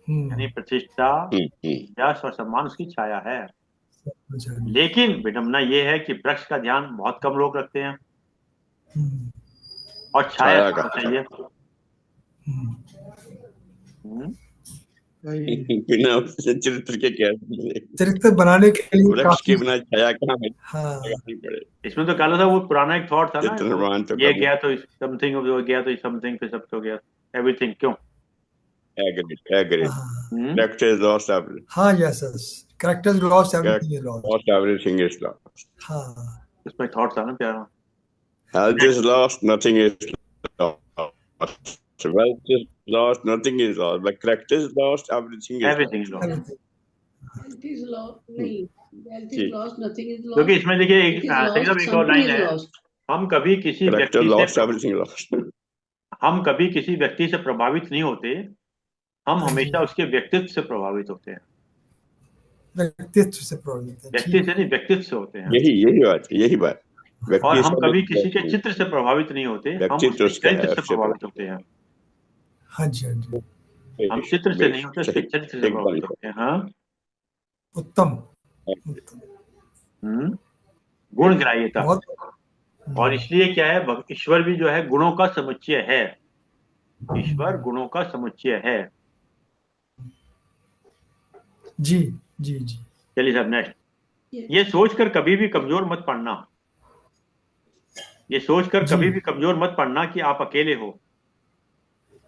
यानी प्रतिष्ठा यश और सम्मान उसकी छाया है। लेकिन विडंबना यह है कि वृक्ष का ध्यान बहुत कम लोग रखते हैं और छाया छाया का। सबको चाहिए। हम्म, बिना उससे चरित्र के क्या चरित्र बनाने के लिए वृक्ष के काफी। बिना छाया कहाँ है, हाँ लगानी पड़े। इसमें तो काला था वो पुराना एक थॉट था ना, चित्र निर्माण तो ये करना। गया तो समथिंग, वो गया तो समथिंग, फिर सब तो गया एवरीथिंग। क्यों? Agreed, agreed. हाँ Character is lost, everything. हाँ। Yes yes. Character lost, Character everything is lost. lost, everything is lost. हाँ इसमें थॉट था ना प्यारा। Health is lost, nothing is lost. Wealth is lost, nothing is lost. But character is lost, everything is everything lost. Lost. everything। Health is lost. नहीं, health is जी। lost. Nothing is क्योंकि lost. इसमें देखिए It is सही lost. एक और Something line is है, lost. हम कभी किसी Character व्यक्ति से lost, everything lost. हम कभी किसी व्यक्ति से प्रभावित नहीं होते, हम हाँ जी। हमेशा उसके व्यक्तित्व से प्रभावित होते हैं। व्यक्तित्व से प्रभावित है। व्यक्ति जी। से नहीं, व्यक्तित्व से होते हैं। यही बात है, यही बात। और व्यक्ति हम से कभी नहीं, किसी के चित्र से प्रभावित नहीं होते, हम व्यक्तित्व उसके उसका है, चरित्र से उससे प्रभावित होते हैं। हाँ जी, हाँ जी। हम चित्र से नहीं होते, उसके सही, चरित्र से एकदम प्रभावित होते हैं। हाँ। उत्तम। उत्तम। गुण ग्राह्यता। बहुत। और इसलिए क्या है, ईश्वर भी जो है गुणों का समुच्चय है। ईश्वर गुणों का समुच्चय है। जी जी जी। चलिए साहब, नेक्स्ट। ये सोचकर कभी भी कमजोर मत पड़ना। ये सोचकर जी। कभी भी कमजोर मत पड़ना कि आप अकेले हो,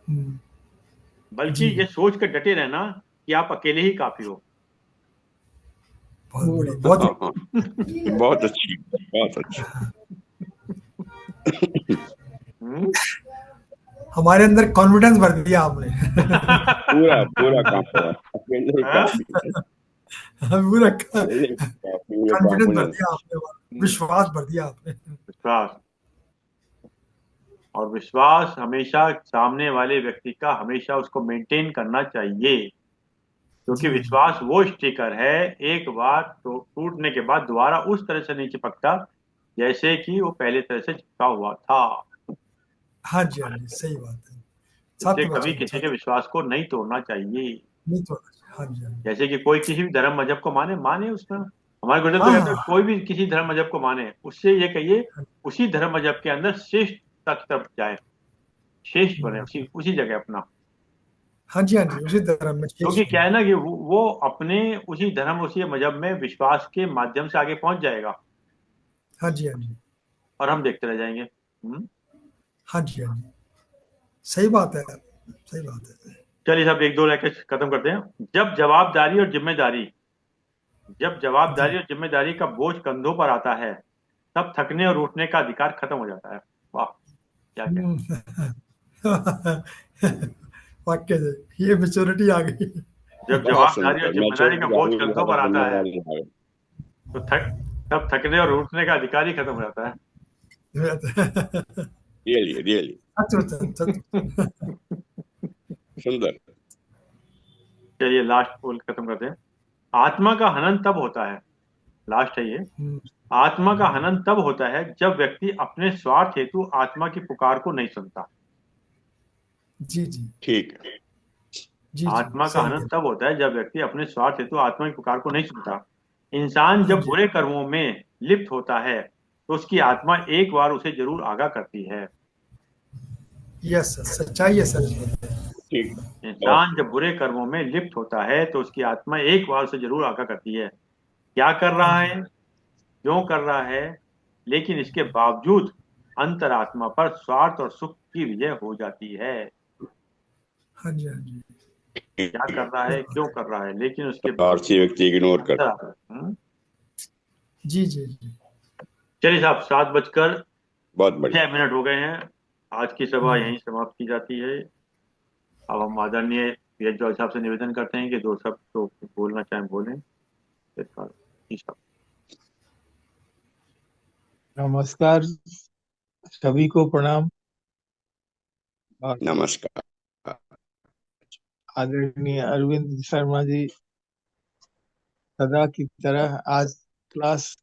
हम्म, बल्कि जी। ये सोचकर डटे रहना कि आप अकेले ही काफी हो। बहुत बड़ी, बहुत। हाँ हाँ, बहुत अच्छी, बहुत अच्छी। हम्म? हमारे अंदर कॉन्फिडेंस भर दिया आपने। पूरा पूरा काम करा, अकेले ही हाँ? काफी है, पूरा अकेले ही काफी है, कॉन्फिडेंस भर confidence। दिया आपने, विश्वास भर दिया आपने। विश्वास। और विश्वास हमेशा सामने वाले व्यक्ति का हमेशा उसको मेंटेन करना चाहिए, क्योंकि जी। विश्वास वो स्टिकर है, एक बार तो टूटने के बाद दोबारा उस तरह से नहीं चिपकता जैसे कि वो पहले तरह से चिपका हुआ था। हाँ जी, हाँ जी, सही बात है। इसलिए सत्य कभी वचन, किसी के सत्य। विश्वास को नहीं तोड़ना चाहिए। नहीं तो। हाँ जी, हाँ जी। जैसे कि कोई किसी भी धर्म मजहब को माने, माने उसमें। हमारे गुरुदेव तो हाँ कहते हैं हाँ कोई भी किसी धर्म मजहब को माने, उससे ये कहिए उसी धर्म मजहब के अंदर श्रेष्ठता की तरफ जाए, श्रेष्ठ बने उसी उसी जगह अपना। हाँ जी, हाँ जी, उसी धर्म में क्योंकि शेष क्या है ना कि वो अपने उसी धर्म उसी मजहब में विश्वास के माध्यम से आगे पहुंच जाएगा, हाँ जी, हाँ जी। और हम देखते रह जाएंगे। हाँ जी, हाँ जी, सही बात है, सही बात है। चलिए साहब, एक दो लेके खत्म करते हैं। जब जवाबदारी जी। और जिम्मेदारी का बोझ कंधों पर आता है, तब थकने और उठने का अधिकार खत्म हो जाता है। वाह, क्या क्या। वाक्य से ये मेच्योरिटी आ गई। जब बहुत जवाबदारी और सुंदर, जिम्मेदारी का मैच्योरिटी आ बोझ गई, कंधों ज्यादा पर आता है, जिम्मेदारी आ गई। तो तब थकने और उठने का अधिकार ही खत्म हो जाता है। सच रियली रियली वचन, सच वचन। सुंदर। चलिए लास्ट बोल खत्म करते हैं। आत्मा का हनन तब होता है, लास्ट है ये। आत्मा का हनन तब होता है जब व्यक्ति अपने स्वार्थ हेतु आत्मा की पुकार को नहीं सुनता। जी जी ठीक है। जी जी, आत्मा का सही हनन है। तब होता है जब व्यक्ति अपने स्वार्थ हेतु आत्मा की पुकार को नहीं सुनता। इंसान हाँ जब जी, बुरे कर्मों में लिप्त होता है तो उसकी आत्मा एक बार उसे जरूर आगाह करती है। यस सर, सच्चाई है सर। ठीक। बहुत इंसान जब बुरे कर्मों में लिप्त होता है तो उसकी आत्मा एक बार उसे जरूर आगाह करती है, क्या कर हाँ रहा जी, है, क्यों कर रहा है। लेकिन इसके बावजूद अंतरात्मा पर स्वार्थ और सुख की विजय हो जाती है। हाँ जी, हाँ जी, क्या कर रहा है, क्यों कर रहा है, लेकिन उसके आरसी व्यक्ति इग्नोर कर। अंतरात्मा। जी जी जी। चलिए साहब, 7:06 बहुत बढ़िया। हो गए हैं। आज की सभा यहीं समाप्त की जाती है। अब हम आदरणीय पीएच जॉय साहब से निवेदन करते हैं कि दो शब्द तो बोलना चाहें बोलें। जी साहब। नमस्कार, सभी को प्रणाम। और नमस्कार। आदरणीय अरविंद शर्मा जी सदा की तरह आज क्लास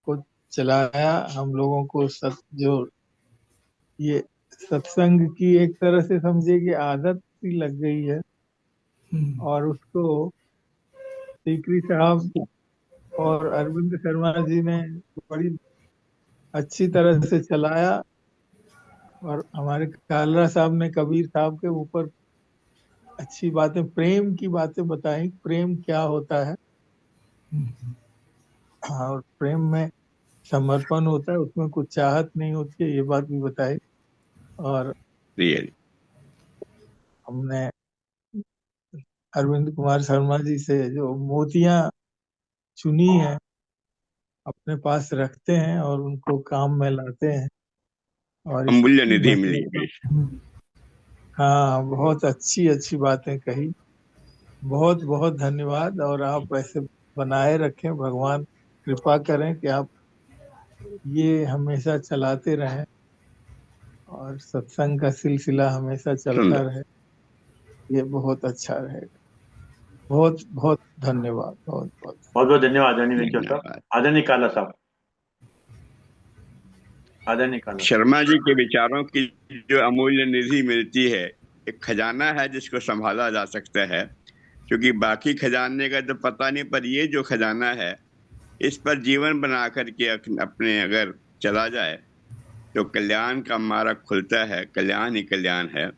को चलाया, हम लोगों को जो ये सत्संग की एक तरह से समझे कि आदत सी लग गई है, और उसको सीकरी साहब और अरविंद शर्मा जी ने बड़ी अच्छी तरह से चलाया, और हमारे कालरा साहब ने कबीर साहब के ऊपर अच्छी बातें, प्रेम की बातें बताई, प्रेम क्या होता है, और प्रेम में समर्पण होता है, उसमें कुछ चाहत नहीं होती है, ये बात भी बताई। और रियली हमने अरविंद कुमार शर्मा जी से जो मोतियां चुनी है, अपने पास रखते हैं और उनको काम में लाते हैं, और इस अमूल्य निधि मिली। भजन, हाँ, बहुत अच्छी अच्छी बातें कही। बहुत बहुत धन्यवाद, और आप ऐसे बनाए रखें, भगवान कृपा करें कि आप ये हमेशा चलाते रहें, और सत्संग का सिलसिला हमेशा चलता रहे, ये बहुत अच्छा रहेगा। बहुत बहुत धन्यवाद, बहुत बहुत बहुत बहुत धन्यवाद आदरणीय वेंचर साहब। धन्यवाद। आदरणीय काला साहब, आदरणीय काला। शर्मा जी के विचारों की जो अमूल्य निधि मिलती है, एक खजाना है जिसको संभाला जा सकता है, क्योंकि बाकी खजाने का तो पता नहीं, पर ये जो खजाना है इस पर जीवन बना करके अपने अगर चला जाए तो कल्याण का मार्ग खुलता है, कल्याण ही कल्याण है।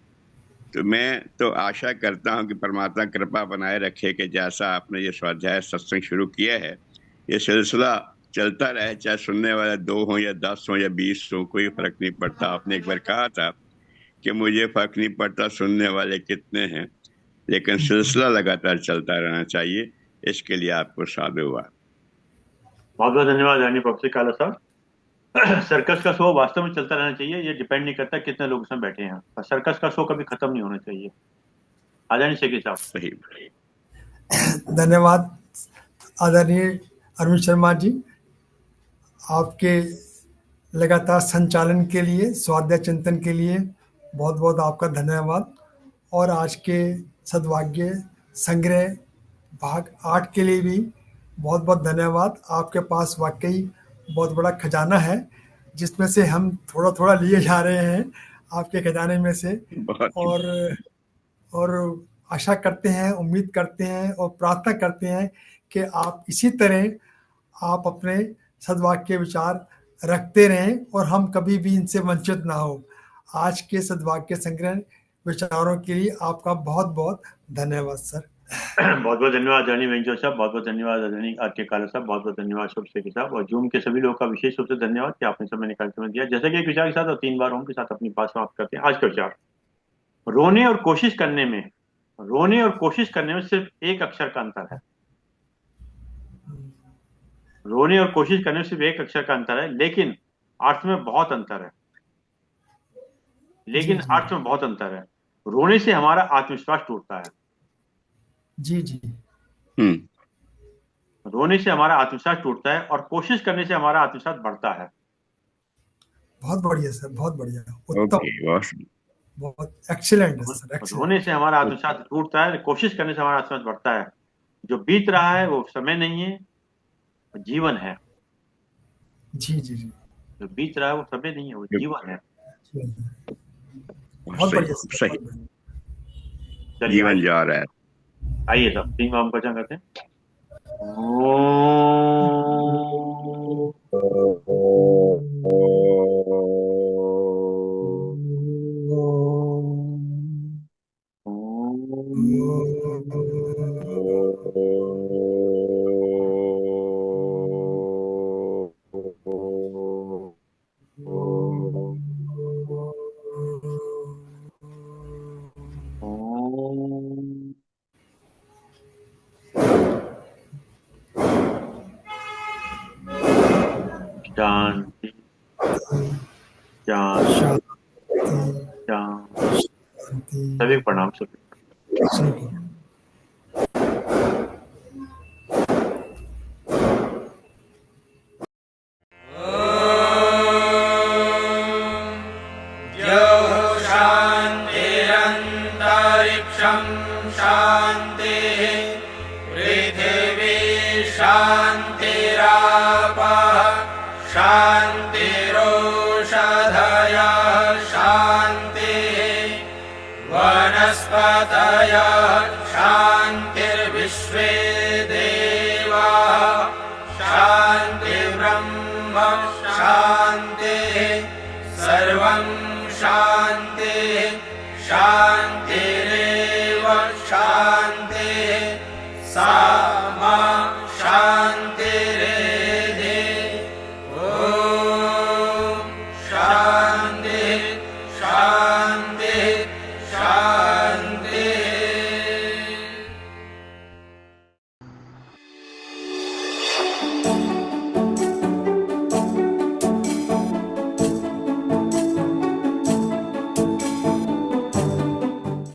तो मैं तो आशा करता हूं कि परमात्मा कृपा बनाए रखे कि जैसा आपने ये स्वाध्याय सत्संग शुरू किया है, ये सिलसिला चलता रहे, चाहे सुनने वाले 2 हो या 10 हो या 20 हो, कोई फर्क नहीं पड़ता। आपने एक बार कहा था कि मुझे फर्क नहीं पड़ता सुनने वाले कितने हैं, लेकिन सिलसिला लगातार चलता रहना चाहिए। इसके लिए आपको साधुवाद। बहुत बहुत धन्यवाद आदरणीय प्रोफेसर काला साहब। सर्कस का शो वास्तव में चलता रहना चाहिए, ये डिपेंड नहीं करता कितने लोग उसमें बैठे हैं, और सर्कस का शो कभी खत्म नहीं होना चाहिए। आदरणीय शेखी साहब। सही। धन्यवाद आदरणीय अरविंद शर्मा जी, आपके लगातार संचालन के लिए, स्वाध्याय चिंतन के लिए बहुत बहुत आपका धन्यवाद। और आज के सद्भाग्य संग्रह भाग 8 के लिए भी बहुत बहुत धन्यवाद। आपके पास वाकई बहुत बड़ा खजाना है, जिसमें से हम थोड़ा थोड़ा लिए जा रहे हैं आपके खजाने में से। और आशा करते हैं, उम्मीद करते हैं और प्रार्थना करते हैं कि आप इसी तरह आप अपने सद्भाग्य विचार रखते रहें और हम कभी भी इनसे वंचित ना हो। आज के सद्भाग्य संग्रह विचारों के लिए आपका बहुत बहुत धन्यवाद सर। बहुत बहुत धन्यवाद आदरणीय वेंचर साहब, बहुत बहुत धन्यवाद आदरणीय आर.के. काला साहब, बहुत बहुत धन्यवाद शुभ शेखी साहब, और जूम के सभी लोगों का विशेष रूप से धन्यवाद कि आपने समय निकाल के दिया। जैसे कि एक विचार के साथ और 3 बार ओम के साथ अपनी बात समाप्त करते हैं। आज का विचार, रोने और कोशिश करने में सिर्फ एक अक्षर का अंतर है। रोने और कोशिश करने में सिर्फ एक अक्षर का अंतर है, लेकिन अर्थ में बहुत अंतर है। रोने से हमारा आत्मविश्वास टूटता है। जी जी। रोने से हमारा आत्मविश्वास टूटता है और कोशिश करने से हमारा आत्मविश्वास बढ़ता है। बहुत बढ़िया सर, बहुत बढ़िया, उत्तम, बहुत एक्सीलेंट है सर, एक्सीलेंट। रोने से हमारा आत्मविश्वास टूटता है, कोशिश करने से हमारा आत्मविश्वास बढ़ता है। जो बीत रहा है वो समय नहीं है, जीवन है। जी जी जी। जो बीत रहा है वो समय नहीं है, वो जीवन है। बहुत बढ़िया सही, जीवन जा रहा है। आइए सब 3 बार भजन करते हैं। शांति सभी प्रणाम सभी। शान्तिरन्तरिक्षं शान्तिः पृथिवी शान्तिरापः शान्तिरोषधयः शान्तिः वनस्पतयः शान्तिर्विश्वे देवाः शान्तिर्ब्रह्म शान्तिः सर्वं शान्तिः शान्तिरेव शान्तिः।